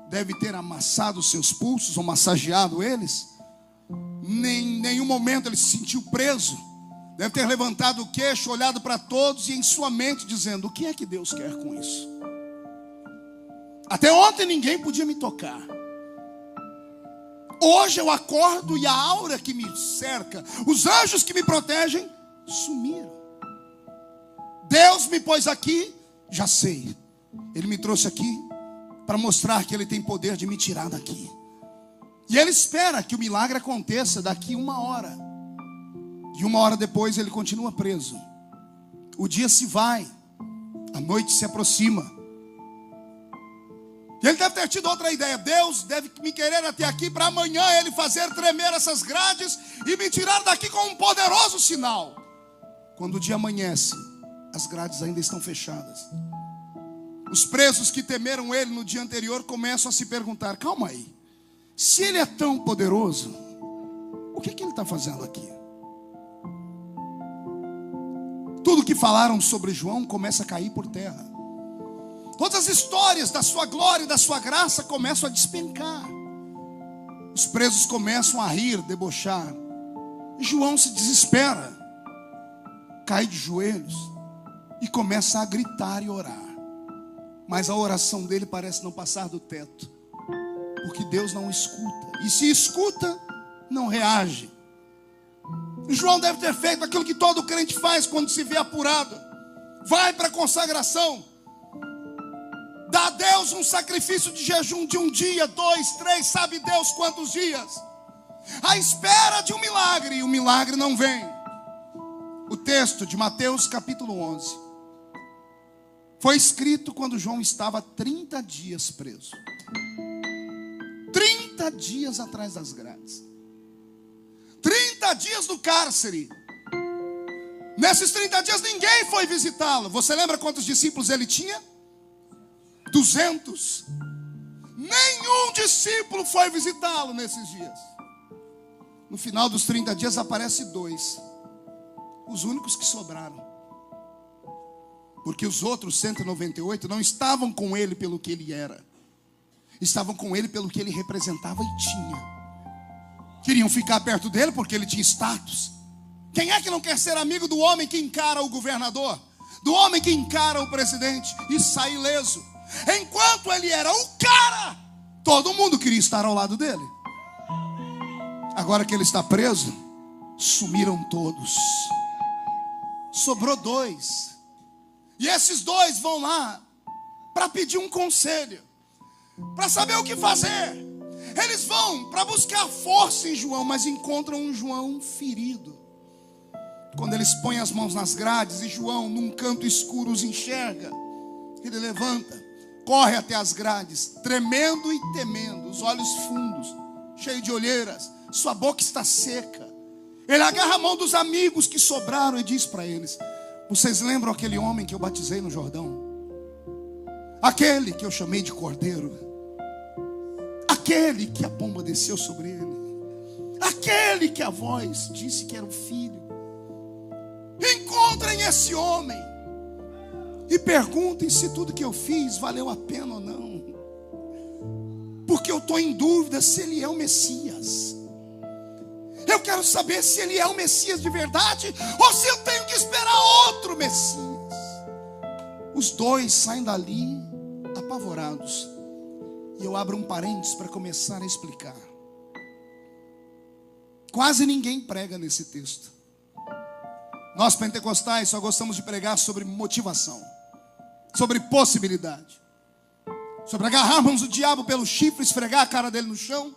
deve ter amassado os seus pulsos ou massageado eles. Em nenhum momento ele se sentiu preso. Deve ter levantado o queixo, olhado para todos e em sua mente dizendo: o que é que Deus quer com isso? Até ontem ninguém podia me tocar. Hoje eu acordo e a aura que me cerca, os anjos que me protegem, sumiram. Deus me pôs aqui, já sei. Ele me trouxe aqui para mostrar que ele tem poder de me tirar daqui. E ele espera que o milagre aconteça daqui 1 hora. E 1 hora depois ele continua preso. O dia se vai, a noite se aproxima. E ele deve ter tido outra ideia. Deus deve me querer até aqui para amanhã ele fazer tremer essas grades e me tirar daqui com um poderoso sinal. Quando o dia amanhece, as grades ainda estão fechadas. Os presos que temeram ele no dia anterior começam a se perguntar: calma aí, se ele é tão poderoso, o que ele está fazendo aqui? Tudo que falaram sobre João começa a cair por terra. Todas as histórias da sua glória e da sua graça começam a despencar. Os presos começam a rir, debochar. E João se desespera, cai de joelhos e começa a gritar e orar. Mas a oração dele parece não passar do teto, porque Deus não escuta. E se escuta, não reage. João deve ter feito aquilo que todo crente faz quando se vê apurado. Vai para a consagração, dá a Deus um sacrifício de jejum de 1 dia, 2, 3, sabe Deus quantos dias, à espera de um milagre, e o milagre não vem. O texto de Mateus capítulo 11 foi escrito quando João estava 30 dias preso. 30 dias atrás das grades. 30 dias no cárcere. Nesses 30 dias ninguém foi visitá-lo. Você lembra quantos discípulos ele tinha? 200. Nenhum discípulo foi visitá-lo nesses dias. No final dos 30 dias aparece 2. os únicos que sobraram. Porque os outros 198 não estavam com ele pelo que ele era, estavam com ele pelo que ele representava e tinha. Queriam ficar perto dele porque ele tinha status. Quem é que não quer ser amigo do homem que encara o governador, do homem que encara o presidente e sai ileso? Enquanto ele era o cara, todo mundo queria estar ao lado dele. Agora que ele está preso, sumiram todos. Sobrou 2. E esses 2 vão lá para pedir um conselho, para saber o que fazer. Eles vão para buscar força em João, mas encontram um João ferido. Quando eles põem as mãos nas grades e João, num canto escuro, os enxerga, ele levanta, corre até as grades, tremendo e temendo, os olhos fundos, cheio de olheiras, sua boca está seca. Ele agarra a mão dos amigos que sobraram e diz para eles: vocês lembram aquele homem que eu batizei no Jordão? Aquele que eu chamei de Cordeiro? Aquele que a pomba desceu sobre ele? Aquele que a voz disse que era o filho? Encontrem esse homem e perguntem se tudo que eu fiz valeu a pena ou não, porque eu estou em dúvida se ele é o Messias. Eu quero saber se ele é o Messias de verdade ou se eu tenho que esperar outro Messias. Os 2 saem dali apavorados. E eu abro um parênteses para começar a explicar. Quase ninguém prega nesse texto. Nós pentecostais só gostamos de pregar sobre motivação, sobre possibilidade, sobre agarrarmos o diabo pelo chifre, esfregar a cara dele no chão.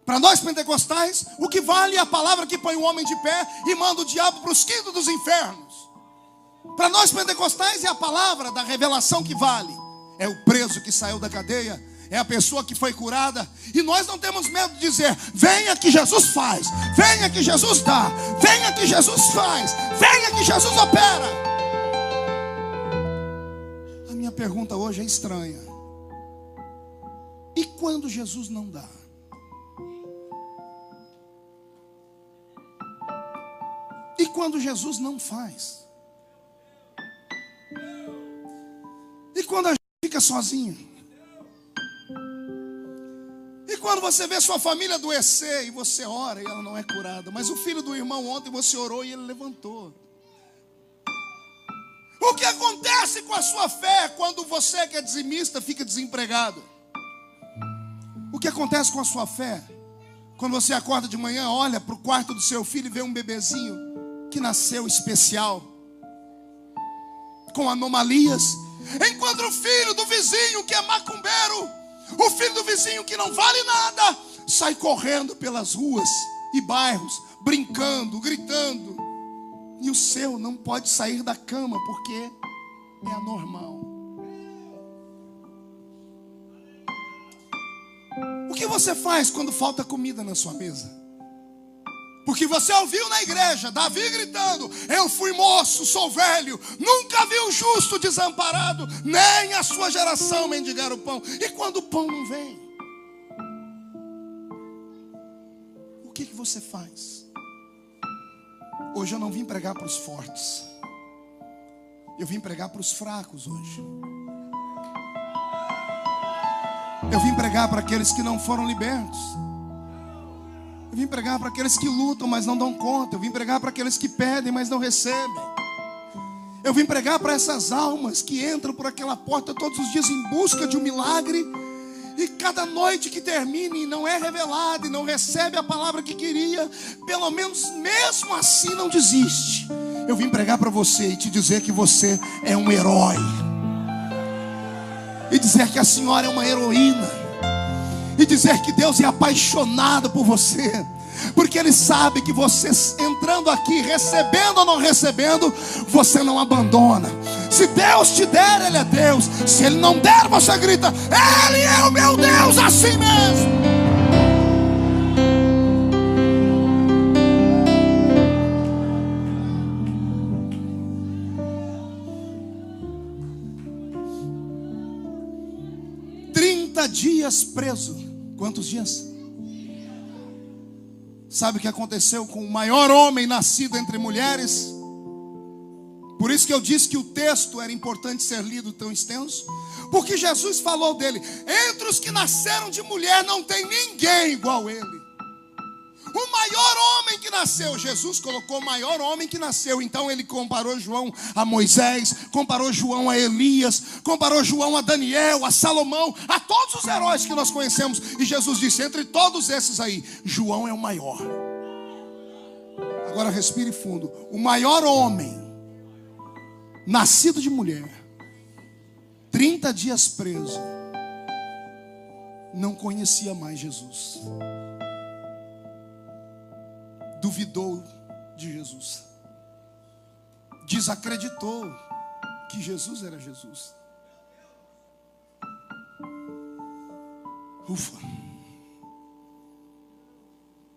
Para nós pentecostais, o que vale é a palavra que põe o homem de pé e manda o diabo para os quintos dos infernos. Para nós pentecostais é a palavra da revelação que vale. É o preso que saiu da cadeia, é a pessoa que foi curada. E nós não temos medo de dizer: venha que Jesus faz, venha que Jesus dá, venha que Jesus faz, venha que Jesus opera. A minha pergunta hoje é estranha: e quando Jesus não dá? E quando Jesus não faz? E quando a gente fica sozinho? E quando você vê sua família adoecer e você ora e ela não é curada, mas o filho do irmão ontem você orou e ele levantou? O que acontece com a sua fé quando você que é dizimista fica desempregado? O que acontece com a sua fé quando você acorda de manhã, olha para o quarto do seu filho e vê um bebezinho que nasceu especial, com anomalias? Enquanto o filho do vizinho que é macumbeiro, o filho do vizinho que não vale nada, sai correndo pelas ruas e bairros, brincando, gritando, e o seu não pode sair da cama porque é anormal. O que você faz quando falta comida na sua mesa? Porque você ouviu na igreja Davi gritando: eu fui moço, sou velho, nunca vi o justo desamparado, nem a sua geração mendigar o pão. E quando o pão não vem, o que você faz? Hoje eu não vim pregar para os fortes, eu vim pregar para os fracos hoje. Eu vim pregar para aqueles que não foram libertos. Eu vim pregar para aqueles que lutam, mas não dão conta. Eu vim pregar para aqueles que pedem, mas não recebem. Eu vim pregar para essas almas que entram por aquela porta todos os dias em busca de um milagre, e cada noite que termina e não é revelado e não recebe a palavra que queria, pelo menos mesmo assim não desiste. Eu vim pregar para você e te dizer que você é um herói, e dizer que a senhora é uma heroína, e dizer que Deus é apaixonado por você, porque Ele sabe que você entrando aqui, recebendo ou não recebendo, você não abandona. Se Deus te der, Ele é Deus. Se Ele não der, você grita: Ele é o meu Deus, assim mesmo. Dias preso. Quantos dias? Sabe o que aconteceu com o maior homem nascido entre mulheres? Por isso que eu disse que o texto era importante ser lido tão extenso, porque Jesus falou dele: entre os que nasceram de mulher não tem ninguém igual ele. O maior homem que nasceu, Jesus colocou o maior homem que nasceu. Então ele comparou João a Moisés, comparou João a Elias, comparou João a Daniel, a Salomão, a todos os heróis que nós conhecemos. E Jesus disse: entre todos esses aí, João é o maior. Agora respire fundo. O maior homem nascido de mulher, 30 dias preso, não conhecia mais Jesus. Duvidou de Jesus, desacreditou que Jesus era Jesus. Ufa.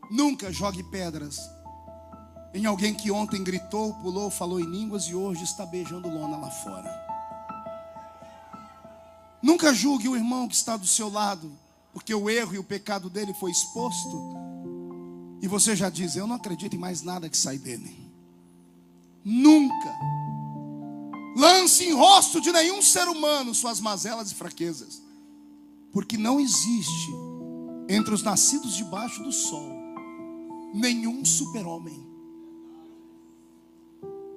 Nunca jogue pedras em alguém que ontem gritou, pulou, falou em línguas e hoje está beijando lona lá fora. Nunca julgue o irmão que está do seu lado, porque o erro e o pecado dele foi exposto, e você já diz: eu não acredito em mais nada que sai dele. Nunca lance em rosto de nenhum ser humano suas mazelas e fraquezas, porque não existe entre os nascidos debaixo do sol nenhum super-homem.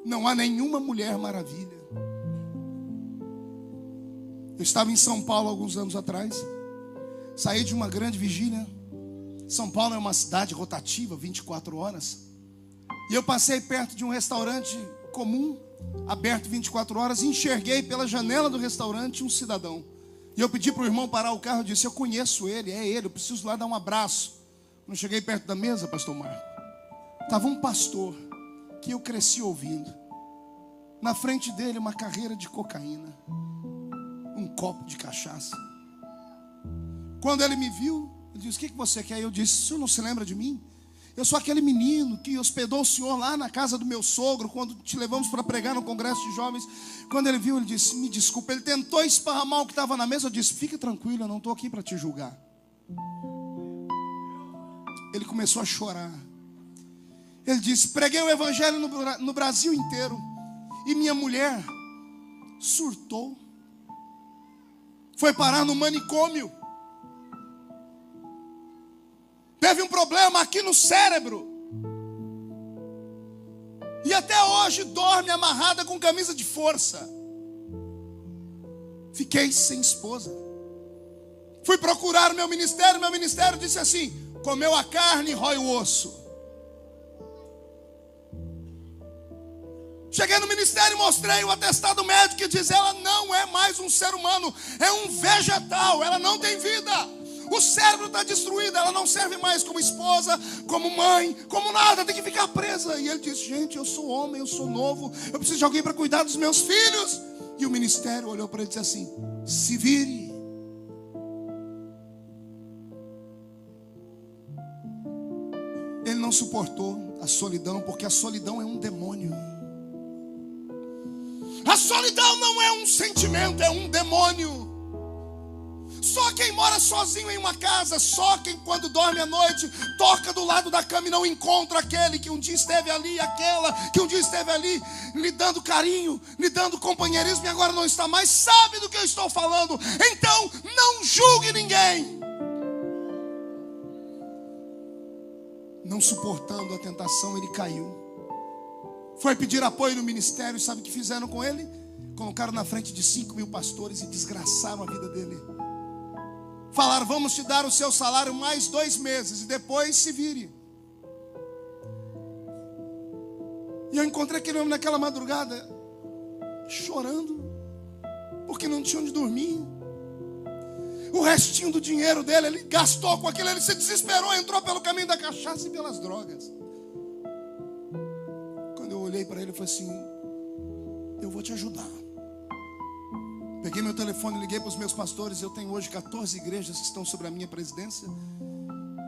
Não há nenhuma mulher maravilha. Eu estava em São Paulo alguns anos atrás, saí de uma grande vigília. São Paulo é uma cidade rotativa, 24 horas. E eu passei perto de um restaurante comum, aberto 24 horas, e enxerguei pela janela do restaurante um cidadão. E eu pedi para o irmão parar o carro e disse: eu conheço ele, é ele, eu preciso lá dar um abraço. Quando cheguei perto da mesa, pastor Marco, estava um pastor que eu cresci ouvindo. Na frente dele uma carreira de cocaína, um copo de cachaça. Quando ele me viu, ele disse: o que você quer? Eu disse: o senhor não se lembra de mim? Eu sou aquele menino que hospedou o senhor lá na casa do meu sogro, quando te levamos para pregar no congresso de jovens. Quando ele viu, ele disse: me desculpa. Ele tentou esparramar o que estava na mesa. Eu disse: fica tranquilo, eu não estou aqui para te julgar. Ele começou a chorar. Ele disse: preguei o evangelho no Brasil inteiro, e minha mulher surtou, foi parar no manicômio, teve um problema aqui no cérebro, e até hoje dorme amarrada com camisa de força. Fiquei sem esposa. Fui procurar o meu ministério disse assim: comeu a carne, rói o osso. Cheguei no ministério e mostrei o atestado médico que diz: ela não é mais um ser humano, é um vegetal, ela não tem vida. O cérebro está destruído, ela não serve mais como esposa, como mãe, como nada, tem que ficar presa. E ele disse: gente, eu sou homem, eu sou novo, eu preciso de alguém para cuidar dos meus filhos. E o ministério olhou para ele e disse assim: se vire. Ele não suportou a solidão, porque a solidão é um demônio. A solidão não é um sentimento, é um demônio. Só quem mora sozinho em uma casa, só quem quando dorme à noite toca do lado da cama e não encontra aquele que um dia esteve ali, aquela que um dia esteve ali, lhe dando carinho, lhe dando companheirismo e agora não está mais, sabe do que eu estou falando. Então não julgue ninguém. Não suportando a tentação, ele caiu. Foi pedir apoio no ministério, e sabe o que fizeram com ele? Colocaram na frente de 5.000 pastores e desgraçaram a vida dele. Falaram: vamos te dar o seu salário mais 2 meses e depois se vire. E eu encontrei aquele homem naquela madrugada, chorando, porque não tinha onde dormir. O restinho do dinheiro dele, ele gastou com aquilo, ele se desesperou, entrou pelo caminho da cachaça e pelas drogas. Quando eu olhei para ele, eu falei assim: eu vou te ajudar. Peguei meu telefone, liguei para os meus pastores. Eu tenho hoje 14 igrejas que estão sobre a minha presidência.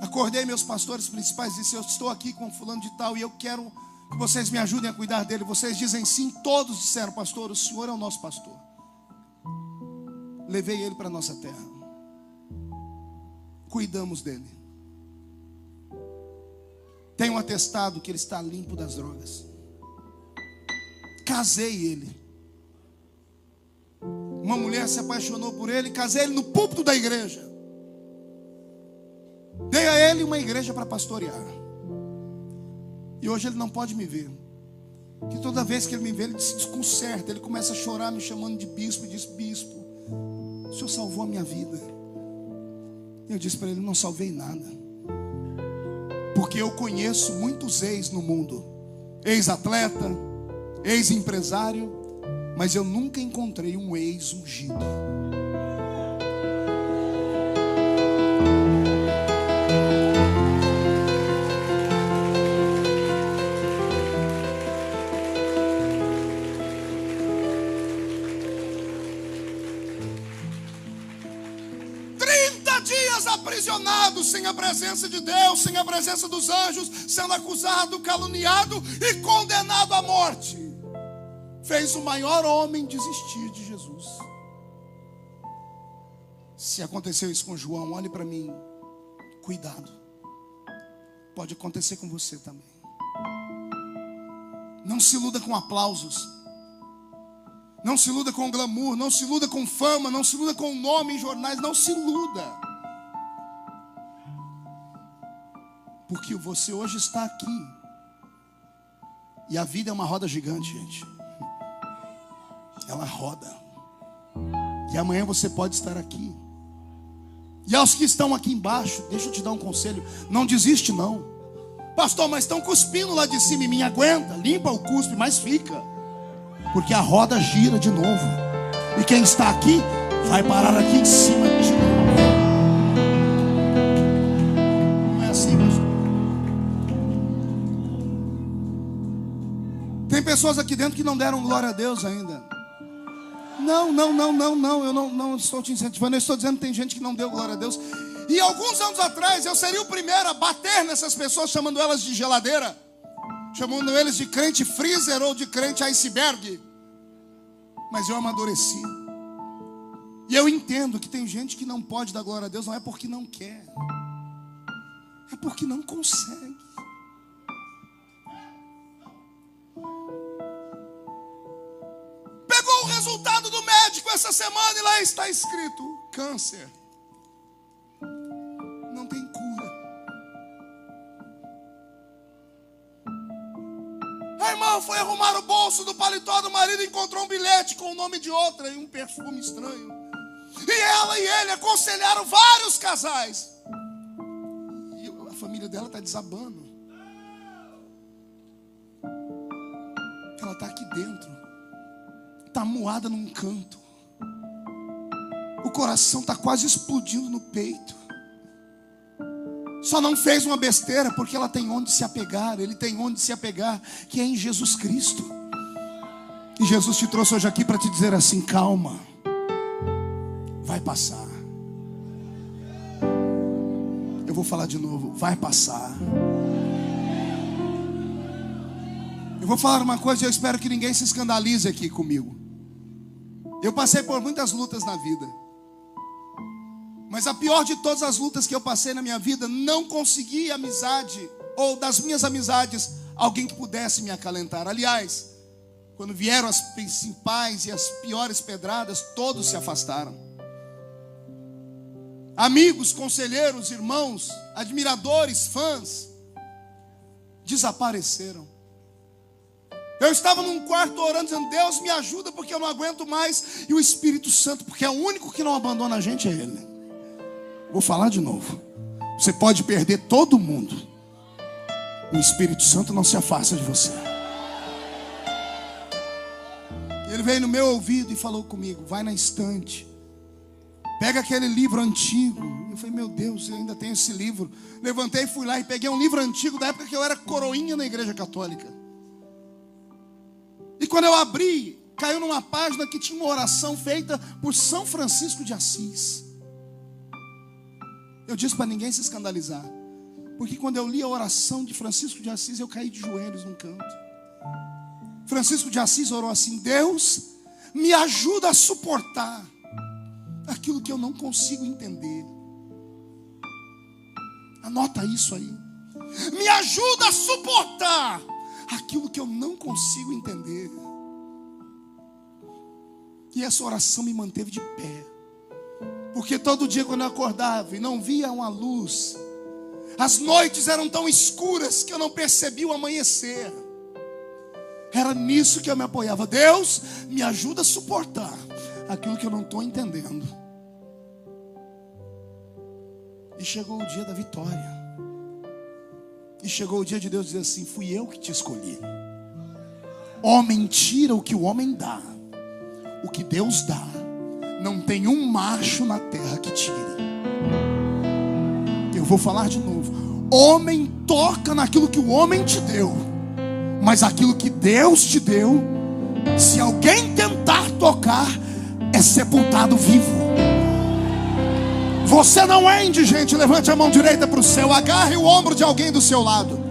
Acordei meus pastores principais e disse: eu estou aqui com fulano de tal e eu quero que vocês me ajudem a cuidar dele. Vocês dizem sim? Todos disseram: pastor, o senhor é o nosso pastor. Levei ele para a nossa terra, cuidamos dele. Tem um atestado que ele está limpo das drogas. Casei ele. Uma mulher se apaixonou por ele, casei ele no púlpito da igreja. Dei a ele uma igreja para pastorear. E hoje ele não pode me ver. Que toda vez que ele me vê, ele se desconcerta. Ele começa a chorar, me chamando de bispo. E diz: bispo, o senhor salvou a minha vida. Eu disse para ele: não salvei nada. Porque eu conheço muitos ex no mundo. Ex-atleta, ex-empresário. Mas eu nunca encontrei um ex-ungido. Aprisionado, sem a presença de Deus, sem a presença dos anjos, sendo acusado, caluniado e condenado à morte. Fez o maior homem desistir de Jesus. Se aconteceu isso com João, olhe para mim, cuidado. Pode acontecer com você também. Não se iluda com aplausos. Não se iluda com glamour. Não se iluda com fama. Não se iluda com nome em jornais. Não se iluda. Porque você hoje está aqui. E a vida é uma roda gigante, gente. Ela roda. E amanhã você pode estar aqui. E aos que estão aqui embaixo, deixa eu te dar um conselho: não desiste não. Pastor, mas estão cuspindo lá de cima em mim. Aguenta, limpa o cuspe, mas fica. Porque a roda gira de novo. E quem está aqui vai parar aqui em cima de novo. Não é assim, pastor? Tem pessoas aqui dentro que não deram glória a Deus ainda. Não, eu não estou te incentivando. Eu estou dizendo que tem gente que não deu glória a Deus. E alguns anos atrás eu seria o primeiro a bater nessas pessoas, chamando elas de geladeira, chamando eles de crente freezer ou de crente iceberg. Mas eu amadureci. E eu entendo que tem gente que não pode dar glória a Deus. Não é porque não quer, é porque não consegue. Pegou o resultado do médico essa semana e lá está escrito: câncer. Não tem cura. A irmã foi arrumar o bolso do paletó do marido e encontrou um bilhete com o nome de outra e um perfume estranho. E ela e ele aconselharam vários casais. E a família dela está desabando. Ela está aqui dentro. Está moada num canto. O coração está quase explodindo no peito. Só não fez uma besteira porque ela tem onde se apegar. Ele tem onde se apegar, que é em Jesus Cristo. E Jesus te trouxe hoje aqui para te dizer assim: calma, vai passar. Eu vou falar de novo: vai passar. Eu vou falar uma coisa e eu espero que ninguém se escandalize aqui comigo. Eu passei por muitas lutas na vida. Mas a pior de todas as lutas que eu passei na minha vida, não consegui amizade, ou das minhas amizades, alguém que pudesse me acalentar. Aliás, quando vieram as principais e as piores pedradas, todos se afastaram. Amigos, conselheiros, irmãos, admiradores, fãs, desapareceram. Eu estava num quarto orando, dizendo: Deus, me ajuda porque eu não aguento mais. E o Espírito Santo, porque é o único que não abandona a gente, é Ele. Vou falar de novo. Você pode perder todo mundo, o Espírito Santo não se afasta de você. Ele veio no meu ouvido e falou comigo: vai na estante, pega aquele livro antigo. Eu falei: meu Deus, eu ainda tenho esse livro. Levantei, fui lá e peguei um livro antigo da época que eu era coroinha na igreja católica. E quando eu abri, caiu numa página que tinha uma oração feita por São Francisco de Assis. Eu disse para ninguém se escandalizar, porque quando eu li a oração de Francisco de Assis, eu caí de joelhos num canto. Francisco de Assis orou assim: Deus, me ajuda a suportar aquilo que eu não consigo entender. Anota isso aí. Me ajuda a suportar aquilo que eu não consigo entender. E essa oração me manteve de pé. Porque todo dia quando eu acordava e não via uma luz, as noites eram tão escuras que eu não percebia o amanhecer. Era nisso que eu me apoiava. Deus, me ajuda a suportar aquilo que eu não estou entendendo. E chegou o dia da vitória. E chegou o dia de Deus dizer assim: fui eu que te escolhi. Homem tira o que o homem dá, o que Deus dá, não tem um macho na terra que tire. Eu vou falar de novo. Homem toca naquilo que o homem te deu, mas aquilo que Deus te deu, se alguém tentar tocar, é sepultado vivo. Você não é indigente. Levante a mão direita para o céu. Agarre o ombro de alguém do seu lado.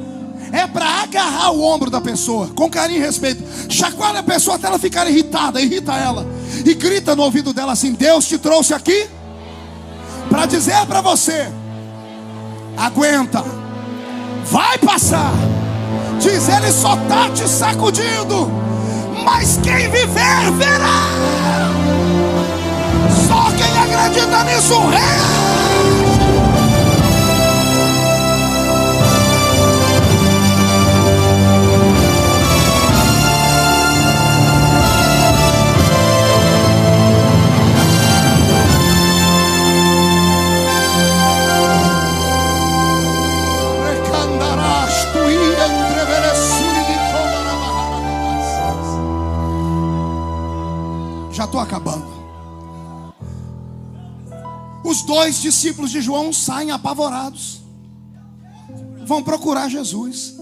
É para agarrar o ombro da pessoa, com carinho e respeito. Chacoalha a pessoa até ela ficar irritada. Irrita ela e grita no ouvido dela assim: Deus te trouxe aqui para dizer para você: aguenta, vai passar. Diz, ele só está te sacudindo, mas quem viver verá. Só quem acredita nisso reage. Já estou acabando. Os dois discípulos de João saem apavorados, vão procurar Jesus.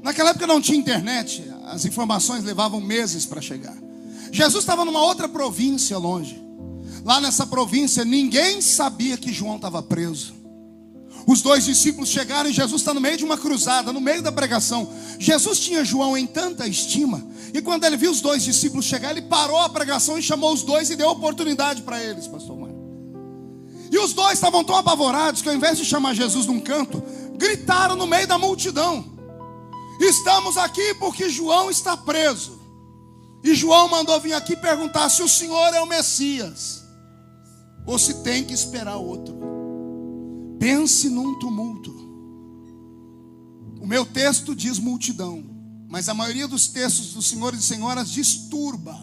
Naquela época não tinha internet, as informações levavam meses para chegar. Jesus estava numa outra província longe. Lá nessa província ninguém sabia que João estava preso. Os dois discípulos chegaram e Jesus está no meio de uma cruzada, no meio da pregação. Jesus tinha João em tanta estima, e quando ele viu os dois discípulos chegar, ele parou a pregação e chamou os dois e deu oportunidade para eles, pastor Mário. E os dois estavam tão apavorados que ao invés de chamar Jesus num canto, gritaram no meio da multidão: estamos aqui porque João está preso. E João mandou vir aqui perguntar se o Senhor é o Messias ou se tem que esperar outro. Pense num tumulto. O meu texto diz multidão, mas a maioria dos textos dos senhores e senhoras diz turba.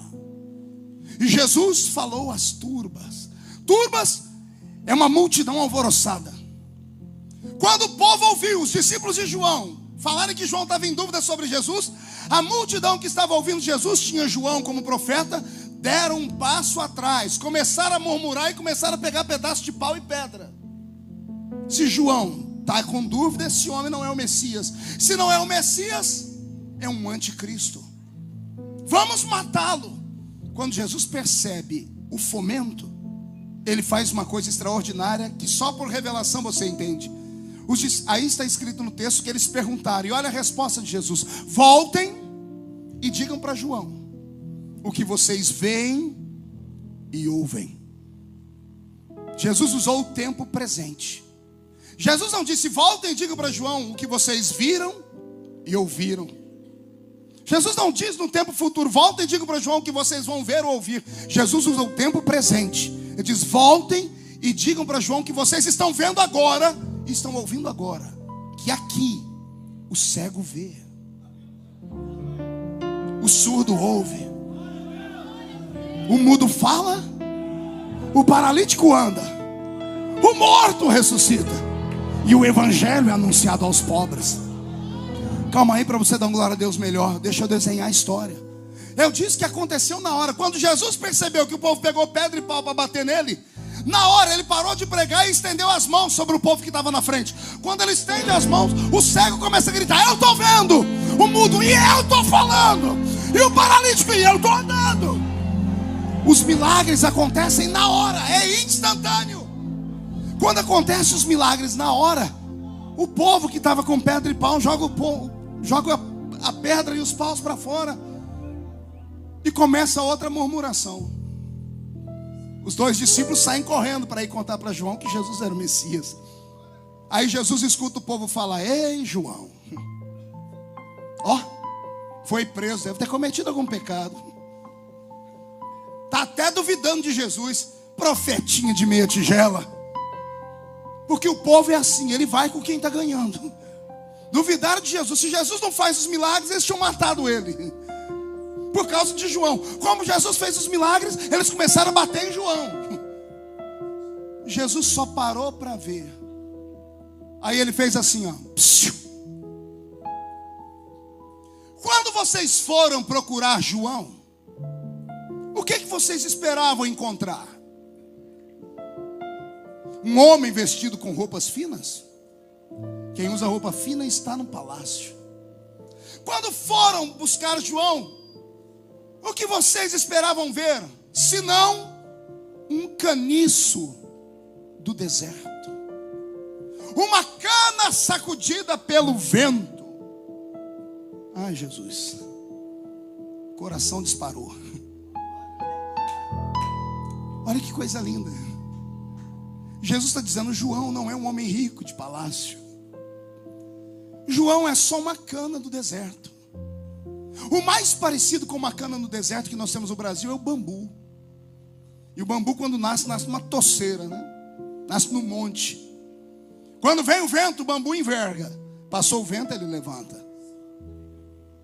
E Jesus falou às turbas. Turbas é uma multidão alvoroçada. Quando o povo ouviu os discípulos de João falarem que João estava em dúvida sobre Jesus, a multidão que estava ouvindo Jesus, tinha João como profeta, deram um passo atrás, começaram a murmurar e começaram a pegar pedaços de pau e pedra. Se João está com dúvida, esse homem não é o Messias. Se não é o Messias, é um anticristo. Vamos matá-lo. Quando Jesus percebe o fomento, ele faz uma coisa extraordinária que só por revelação você entende. Aí está escrito no texto que eles perguntaram, e olha a resposta de Jesus: voltem e digam para João o que vocês veem e ouvem. Jesus usou o tempo presente. Jesus não disse: voltem e digam para João o que vocês viram e ouviram. Jesus não diz no tempo futuro: voltem e digam para João o que vocês vão ver ou ouvir. Jesus usa o tempo presente. Ele diz: voltem e digam para João o que vocês estão vendo agora e estão ouvindo agora. Que aqui o cego vê, o surdo ouve, o mudo fala, o paralítico anda, o morto ressuscita. E o evangelho é anunciado aos pobres. Calma aí para você dar uma glória a Deus melhor. Deixa eu desenhar a história. Eu disse que aconteceu na hora. Quando Jesus percebeu que o povo pegou pedra e pau para bater nele, na hora ele parou de pregar e estendeu as mãos sobre o povo que estava na frente. Quando ele estende as mãos, o cego começa a gritar: eu estou vendo. O mudo: e eu estou falando. E o paralítico: e eu estou andando. Os milagres acontecem na hora. É instantâneo. Quando acontecem os milagres na hora, o povo que estava com pedra e pau joga a pedra e os paus para fora. E começa outra murmuração. Os dois discípulos saem correndo para ir contar para João que Jesus era o Messias. Aí Jesus escuta o povo falar: ei, João, ó, foi preso, deve ter cometido algum pecado. Está até duvidando de Jesus, profetinha de meia tigela. Porque o povo é assim, ele vai com quem está ganhando. Duvidaram de Jesus. Se Jesus não faz os milagres, eles tinham matado ele. Por causa de João. Como Jesus fez os milagres, eles começaram a bater em João. Jesus só parou para ver. Aí ele fez assim, ó. Psiu. Quando vocês foram procurar João, o que vocês esperavam encontrar? Um homem vestido com roupas finas? Quem usa roupa fina está no palácio. Quando foram buscar João, o que vocês esperavam ver? Senão um caniço do deserto, uma cana sacudida pelo vento. Ai, Jesus, o coração disparou. Olha que coisa linda. Jesus está dizendo: João não é um homem rico de palácio. João é só uma cana do deserto. O mais parecido com uma cana no deserto que nós temos no Brasil é o bambu. E o bambu, quando nasce, nasce numa toceira, né? Nasce no monte. Quando vem o vento, o bambu enverga. Passou o vento, ele levanta.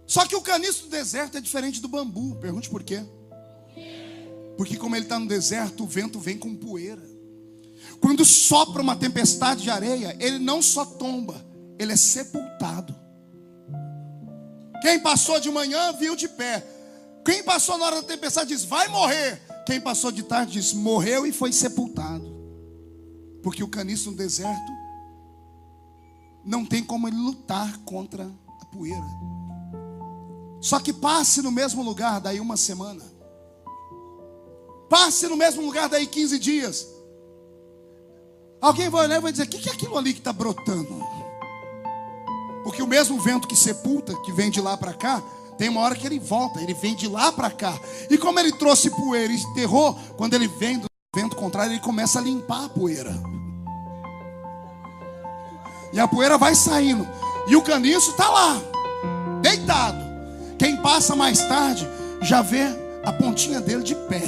Só que o caniço do deserto é diferente do bambu. Pergunte por quê? Porque como ele está no deserto, o vento vem com poeira. Quando sopra uma tempestade de areia, ele não só tomba, ele é sepultado. Quem passou de manhã viu de pé. Quem passou na hora da tempestade diz: vai morrer. Quem passou de tarde diz: morreu e foi sepultado. Porque o caniço no deserto não tem como ele lutar contra a poeira. Só que passe no mesmo lugar daí uma semana, passe no mesmo lugar daí 15 dias, alguém vai olhar e vai dizer: o que é aquilo ali que está brotando? Porque o mesmo vento que sepulta, que vem de lá para cá, tem uma hora que ele volta, ele vem de lá para cá. E como ele trouxe poeira e enterrou, quando ele vem do vento contrário, ele começa a limpar a poeira. E a poeira vai saindo. E o caniço está lá, deitado. Quem passa mais tarde já vê a pontinha dele de pé.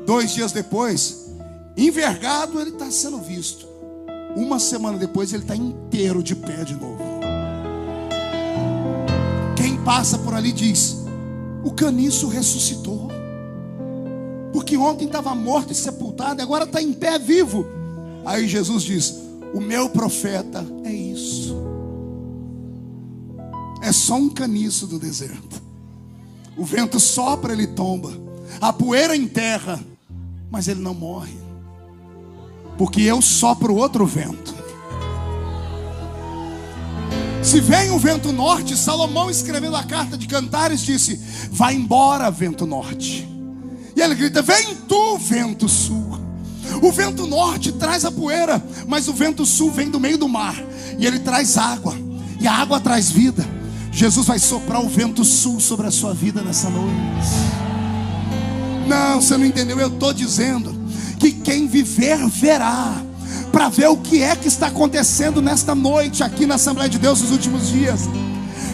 2 dias depois, envergado, ele está sendo visto. Uma semana depois ele está inteiro de pé de novo. Quem passa por ali diz: o caniço ressuscitou. Porque ontem estava morto e sepultado, agora está em pé vivo. Aí Jesus diz: o meu profeta é isso. É só um caniço do deserto. O vento sopra, ele tomba. A poeira enterra, mas ele não morre. Porque eu sopro outro vento. Se vem o vento norte, Salomão, escrevendo a carta de Cantares, disse: vai embora, vento norte. E ele grita: vem tu, vento sul. O vento norte traz a poeira, mas o vento sul vem do meio do mar, e ele traz água, e a água traz vida. Jesus vai soprar o vento sul sobre a sua vida nessa noite. Não, você não entendeu. Eu estou dizendo que quem viver verá, para ver o que é que está acontecendo nesta noite aqui na Assembleia de Deus nos últimos dias.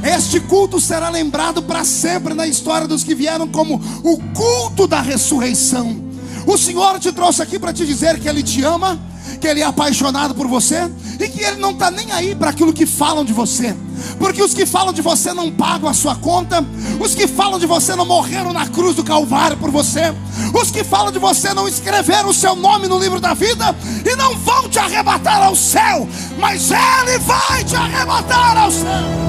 Este culto será lembrado para sempre na história dos que vieram como o culto da ressurreição. O Senhor te trouxe aqui para te dizer que Ele te ama, que Ele é apaixonado por você, e que Ele não está nem aí para aquilo que falam de você. Porque os que falam de você não pagam a sua conta. Os que falam de você não morreram na cruz do Calvário por você. Os que falam de você não escreveram o seu nome no livro da vida e não vão te arrebatar ao céu, mas Ele vai te arrebatar ao céu.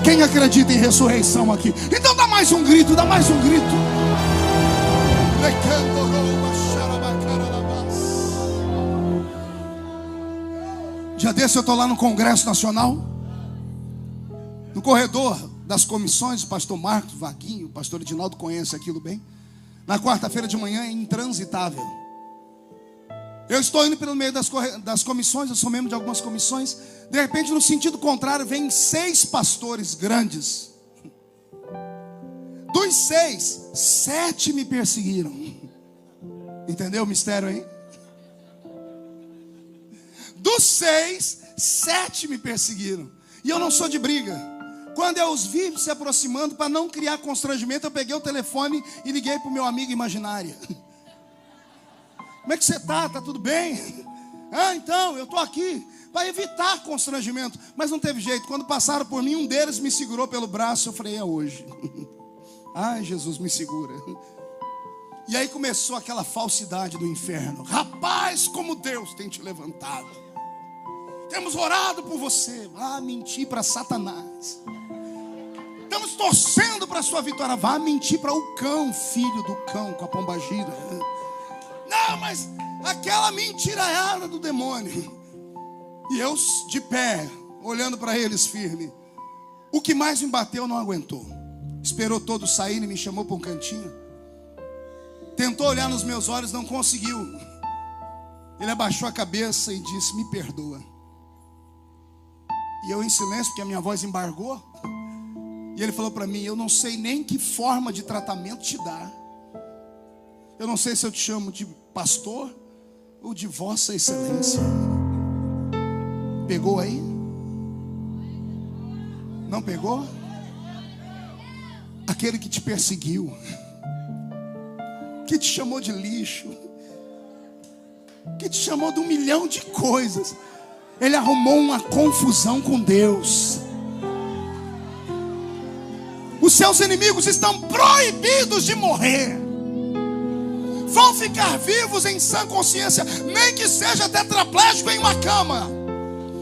Quem acredita em ressurreição aqui? Então dá mais um grito, dá mais um grito. Dia desse eu estou lá no Congresso Nacional, no corredor das comissões, o pastor Marcos, Vaguinho, o pastor Edinaldo conhece aquilo bem. Na quarta-feira de manhã é intransitável. Eu estou indo pelo meio das comissões, eu sou membro de algumas comissões. De repente, no sentido contrário, vem 6 pastores grandes. Dos 6, 7 me perseguiram. Entendeu o mistério aí? Dos 6, 7 me perseguiram. E eu não sou de briga. Quando eu os vi se aproximando, para não criar constrangimento, eu peguei o telefone e liguei para o meu amigo imaginário. Como é que você está? Está tudo bem? Ah, então, eu estou aqui para evitar constrangimento. Mas não teve jeito. Quando passaram por mim, um deles me segurou pelo braço. Eu falei, é hoje. Ai, Jesus, me segura. E aí começou aquela falsidade do inferno. Rapaz, como Deus tem te levantado. Temos orado por você. Vá mentir para Satanás. Estamos torcendo para a sua vitória. Vá mentir para o cão, filho do cão com a pombagira. Não, mas aquela mentiraiada do demônio. E eu de pé, olhando para eles firme. O que mais me bateu não aguentou. Esperou todos saírem e me chamou para um cantinho. Tentou olhar nos meus olhos, não conseguiu. Ele abaixou a cabeça e disse, me perdoa. E eu em silêncio, porque a minha voz embargou. E ele falou para mim, eu não sei nem que forma de tratamento te dar. Eu não sei se eu te chamo de pastor ou de vossa excelência. Pegou aí? Não pegou? Aquele que te perseguiu, que te chamou de lixo, que te chamou de 1 milhão de coisas, ele arrumou uma confusão com Deus. Os seus inimigos estão proibidos de morrer. Vão ficar vivos em sã consciência, nem que seja tetraplégico em uma cama.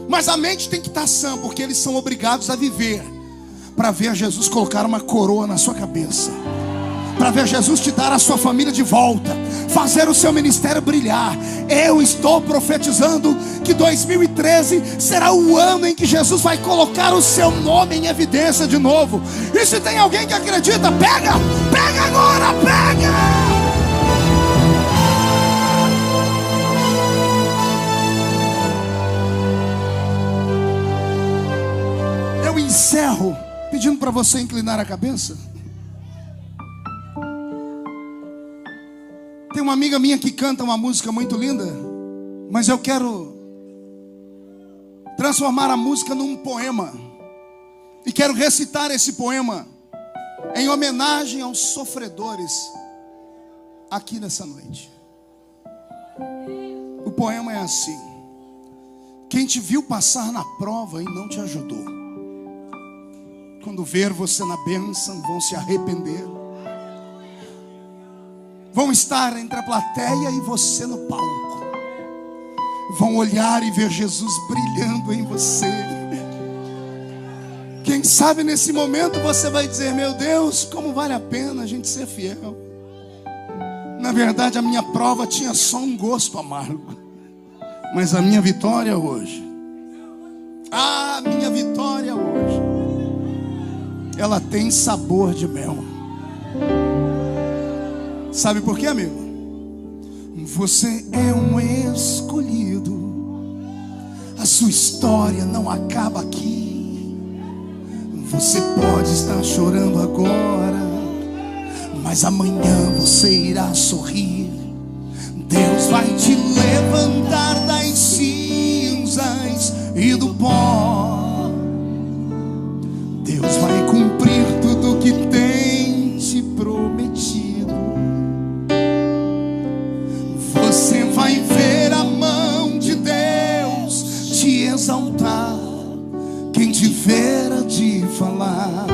Mas a mente tem que estar sã, porque eles são obrigados a viver para ver Jesus colocar uma coroa na sua cabeça, para ver Jesus te dar a sua família de volta, fazer o seu ministério brilhar. Eu estou profetizando que 2013 será o ano em que Jesus vai colocar o seu nome em evidência de novo. E se tem alguém que acredita, pega agora, pega! Eu encerro pedindo para você inclinar a cabeça. Tem uma amiga minha que canta uma música muito linda, mas eu quero transformar a música num poema. E quero recitar esse poema em homenagem aos sofredores aqui nessa noite. O poema é assim: quem te viu passar na prova e não te ajudou, quando ver você na bênção, vão se arrepender. Vão estar entre a plateia e você no palco. Vão olhar e ver Jesus brilhando em você. Quem sabe nesse momento você vai dizer, meu Deus, como vale a pena a gente ser fiel. Na verdade a minha prova tinha só um gosto amargo, mas a minha vitória hoje, a minha vitória hoje, ela tem sabor de mel. Sabe por quê, amigo? Você é um escolhido. A sua história não acaba aqui. Você pode estar chorando agora, mas amanhã você irá sorrir. Deus vai te levantar das cinzas e do pó. Deus vai cumprir tudo o que tem te prometido. Você vai ver a mão de Deus te exaltar. Quem te ver há de falar,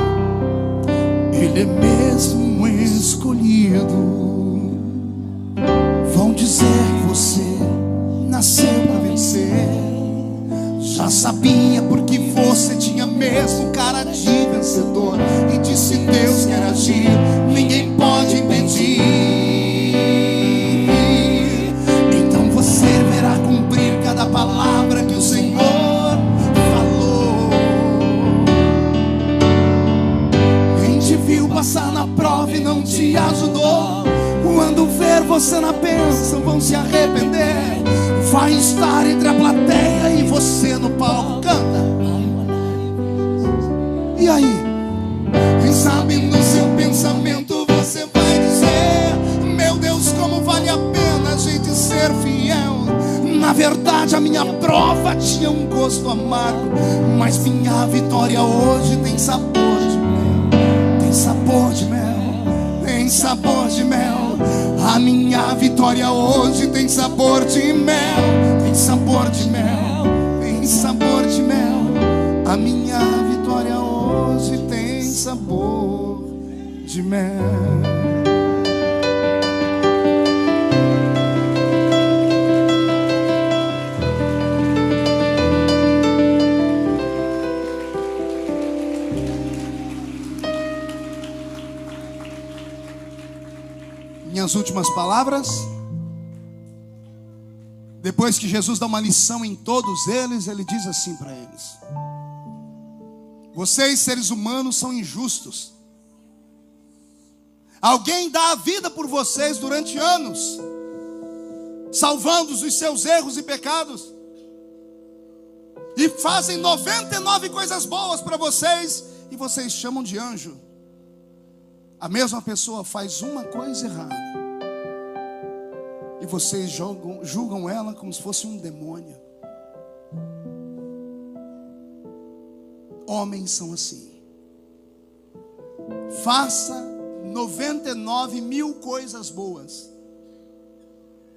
Ele é mesmo um escolhido. Vão dizer que você nasceu para vencer. Já sabia porque você tinha mesmo cara de vencedor. E disse Deus quer agir, ninguém pode impedir. Então você verá cumprir cada palavra que o Senhor falou. Quem te viu passar na prova e não te ajudou, quando ver você na bênção vão se arrepender. Vai estar entre a plateia e você no palco. Canta. E aí? Quem sabe no seu pensamento você verdade a minha prova tinha um gosto amargo, mas minha vitória hoje tem sabor de mel. Tem sabor de mel, tem sabor de mel. A minha vitória hoje tem sabor de mel. Tem sabor de mel, tem sabor de mel. A minha vitória hoje tem sabor de mel. Minhas últimas palavras. Depois que Jesus dá uma lição em todos eles, ele diz assim para eles: vocês, seres humanos, são injustos. Alguém dá a vida por vocês durante anos, salvando-os dos seus erros e pecados, e fazem 99 coisas boas para vocês, e vocês chamam de anjo. A mesma pessoa faz uma coisa errada, e vocês julgam ela como se fosse um demônio. Homens são assim. Faça 99 mil coisas boas,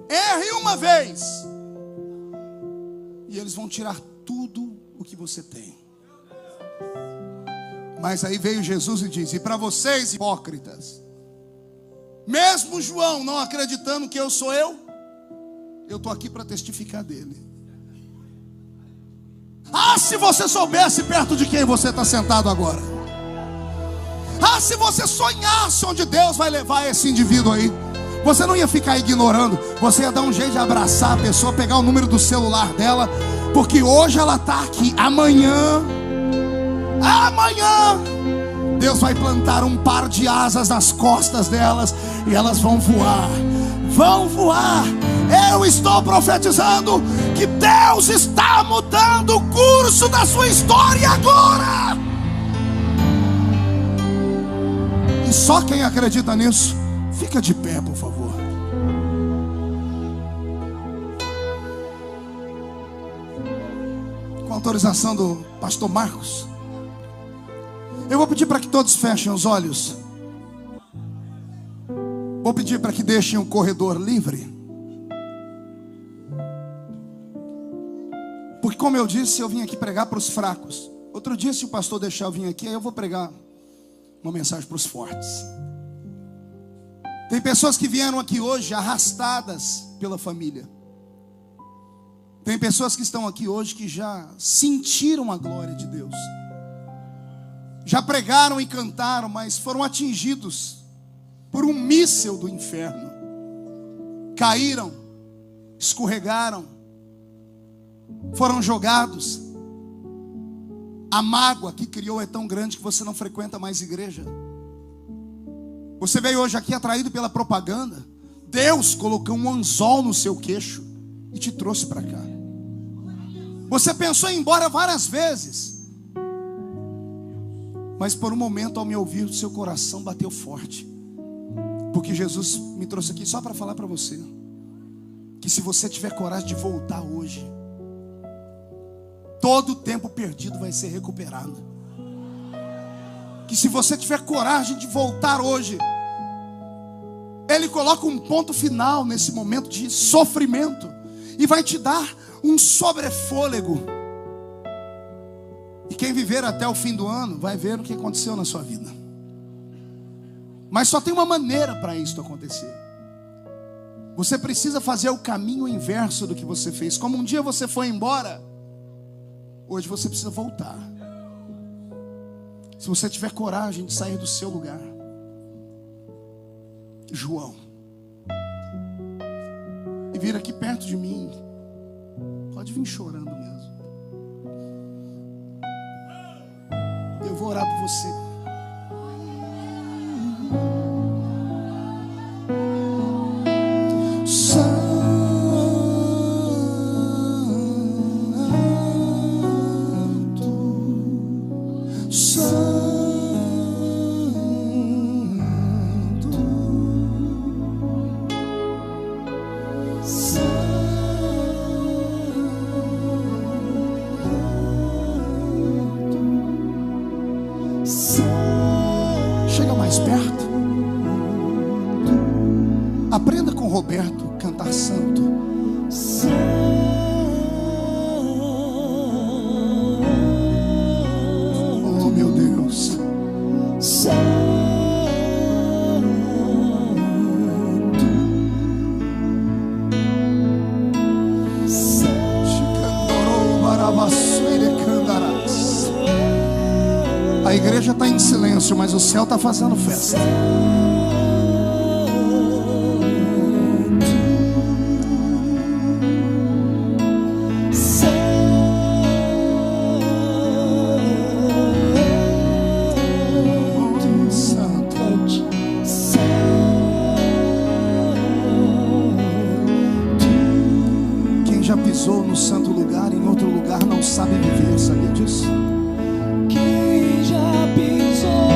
erre uma vez, e eles vão tirar tudo o que você tem. Mas aí veio Jesus e diz: e para vocês, hipócritas, mesmo João não acreditando que eu sou eu estou aqui para testificar dele. Ah, se você soubesse perto de quem você está sentado agora. Ah, se você sonhasse onde Deus vai levar esse indivíduo aí, você não ia ficar ignorando, você ia dar um jeito de abraçar a pessoa, pegar o número do celular dela, porque hoje ela está aqui, amanhã Deus vai plantar um par de asas nas costas delas, e elas vão voar. Eu estou profetizando que Deus está mudando o curso da sua história agora. E só quem acredita nisso, fica de pé, por favor. Com a autorização do pastor Marcos, eu vou pedir para que todos fechem os olhos. Vou pedir para que deixem o corredor livre. Porque, como eu disse, eu vim aqui pregar para os fracos. Outro dia, se o pastor deixar eu vir aqui, aí eu vou pregar uma mensagem para os fortes. Tem pessoas que vieram aqui hoje arrastadas pela família. Tem pessoas que estão aqui hoje que já sentiram a glória de Deus, já pregaram e cantaram, mas foram atingidos por um míssil do inferno. Caíram, escorregaram, foram jogados. A mágoa que criou é tão grande que você não frequenta mais igreja. Você veio hoje aqui atraído pela propaganda. Deus colocou um anzol no seu queixo e te trouxe para cá. Você pensou em ir embora várias vezes, mas por um momento, ao me ouvir, o seu coração bateu forte. Porque Jesus me trouxe aqui só para falar para você que se você tiver coragem de voltar hoje, todo o tempo perdido vai ser recuperado. Que se você tiver coragem de voltar hoje, Ele coloca um ponto final nesse momento de sofrimento e vai te dar um sobrefôlego. E quem viver até o fim do ano vai ver o que aconteceu na sua vida. Mas só tem uma maneira para isso acontecer. Você precisa fazer o caminho inverso do que você fez. Como um dia você foi embora, hoje você precisa voltar. Se você tiver coragem de sair do seu lugar. João, e vir aqui perto de mim. Pode vir chorando mesmo. Eu vou orar por você. A igreja está em silêncio, mas o céu está fazendo festa. Já pisou no santo lugar, em outro lugar não sabe viver, sabia disso? Quem já pisou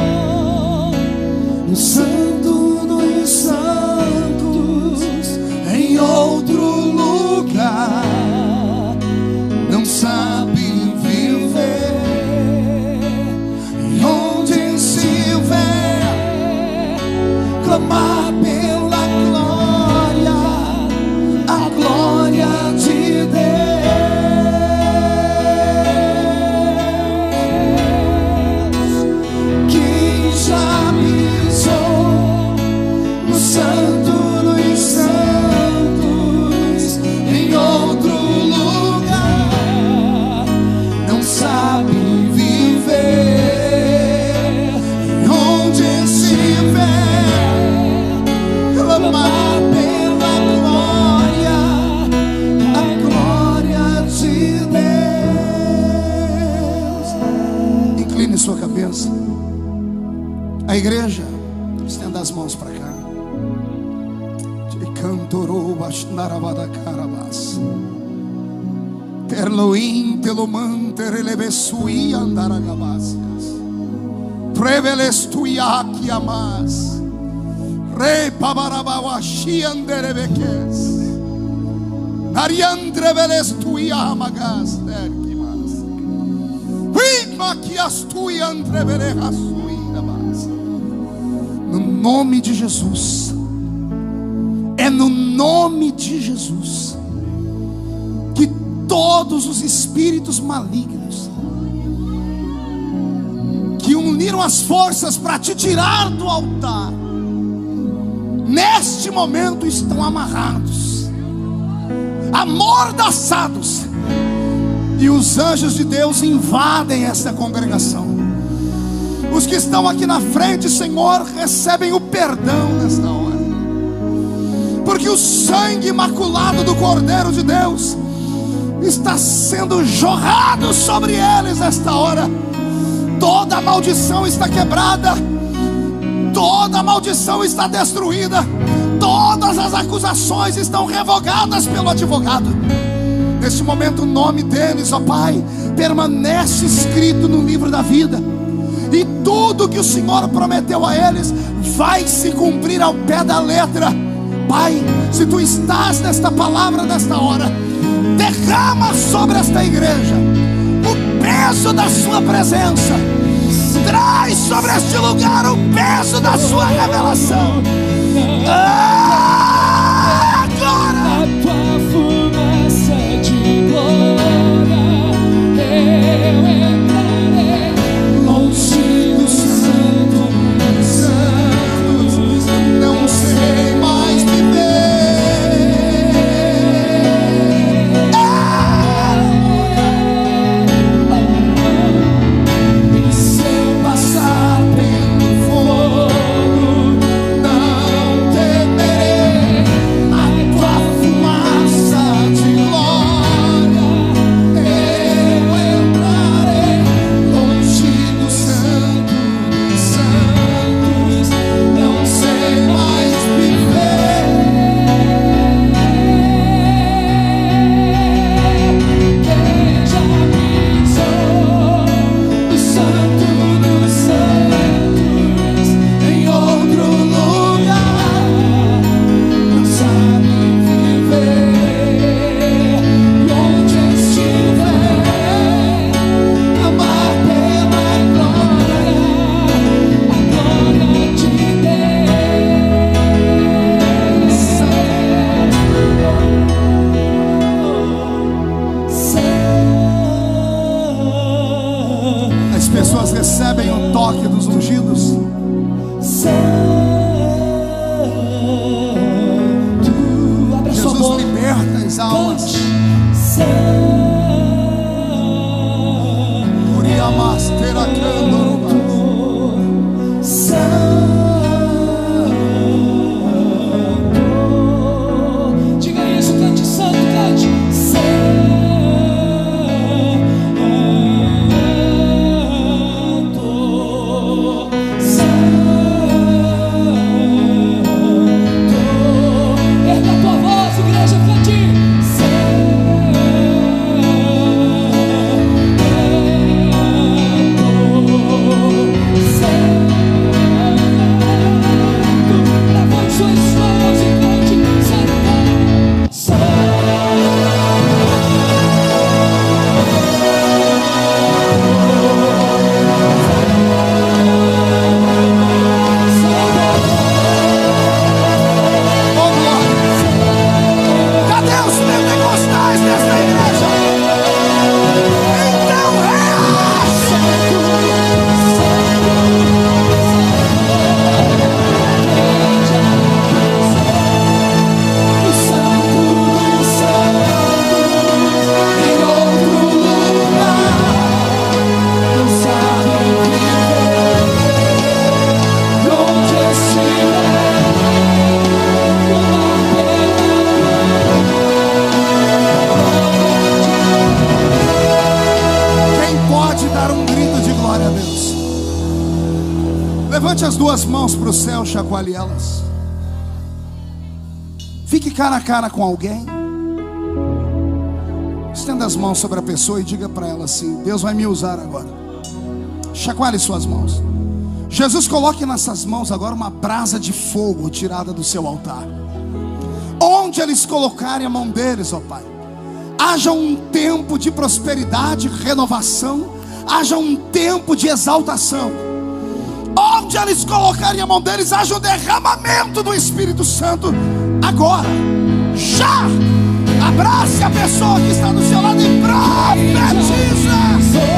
no santo dos santos, em outro lugar não sabe viver. E onde estiver, clamar pela glória, a glória de sua cabeça. A igreja, estenda as mãos para cá. Te cantorou bashnarabada carabas. Terloim teloman terelebesui andaragabasias. Prevelestuiaki amas. Re pabarabawashi anderebekes. Nariandrevelestuia amagas. No nome de Jesus, é no nome de Jesus que todos os espíritos malignos que uniram as forças para te tirar do altar, neste momento estão amarrados, amordaçados. E os anjos de Deus invadem esta congregação. Os que estão aqui na frente, Senhor, recebem o perdão nesta hora, porque o sangue imaculado do Cordeiro de Deus está sendo jorrado sobre eles nesta hora. Toda maldição está quebrada, toda maldição está destruída, todas as acusações estão revogadas pelo advogado. Neste momento o nome deles, ó Pai, permanece escrito no livro da vida, e tudo que o Senhor prometeu a eles vai se cumprir ao pé da letra. Pai, se Tu estás nesta palavra nesta hora, derrama sobre esta igreja o peso da Sua presença, traz sobre este lugar o peso da Sua revelação. Agora a Tua fumaça de glória, eu entrarei longe do santo dos santos, não sei mais viver. E se eu passar pelo fogo, não temerei. A Tua fumaça de glória, eu entrarei longe do santo dos santos, não sei mais viver. Quem já pisou no santo dos santos, em outro lugar, não sabe viver. E onde estiver, amar pela glória, a glória de Deus. As pessoas recebem o toque dos ungidos. Abre a sua Jesus boca. liberta as almas. Uriamas terakandorobas. Diga isso, cante santo, cante. Erga a tua voz, igreja, cante. Levante suas mãos e cante. Oh, glória. Cadê os pentecostais desta igreja? Então reaça. Quem pode dar um grito de glória a Deus? Levante as duas mãos para o céu, chacoalhe elas. Fique cara a cara com alguém. Estenda as mãos sobre a pessoa e diga para ela assim: Deus vai me usar agora. Chacoalhe suas mãos. Jesus, coloque nessas mãos agora uma brasa de fogo tirada do seu altar. Onde eles colocarem a mão deles, ó Pai, haja um tempo de prosperidade, renovação, haja um tempo de exaltação. Onde eles colocarem a mão deles, haja um derramamento do Espírito Santo agora, já. Abrace a pessoa que está do seu lado e profetiza.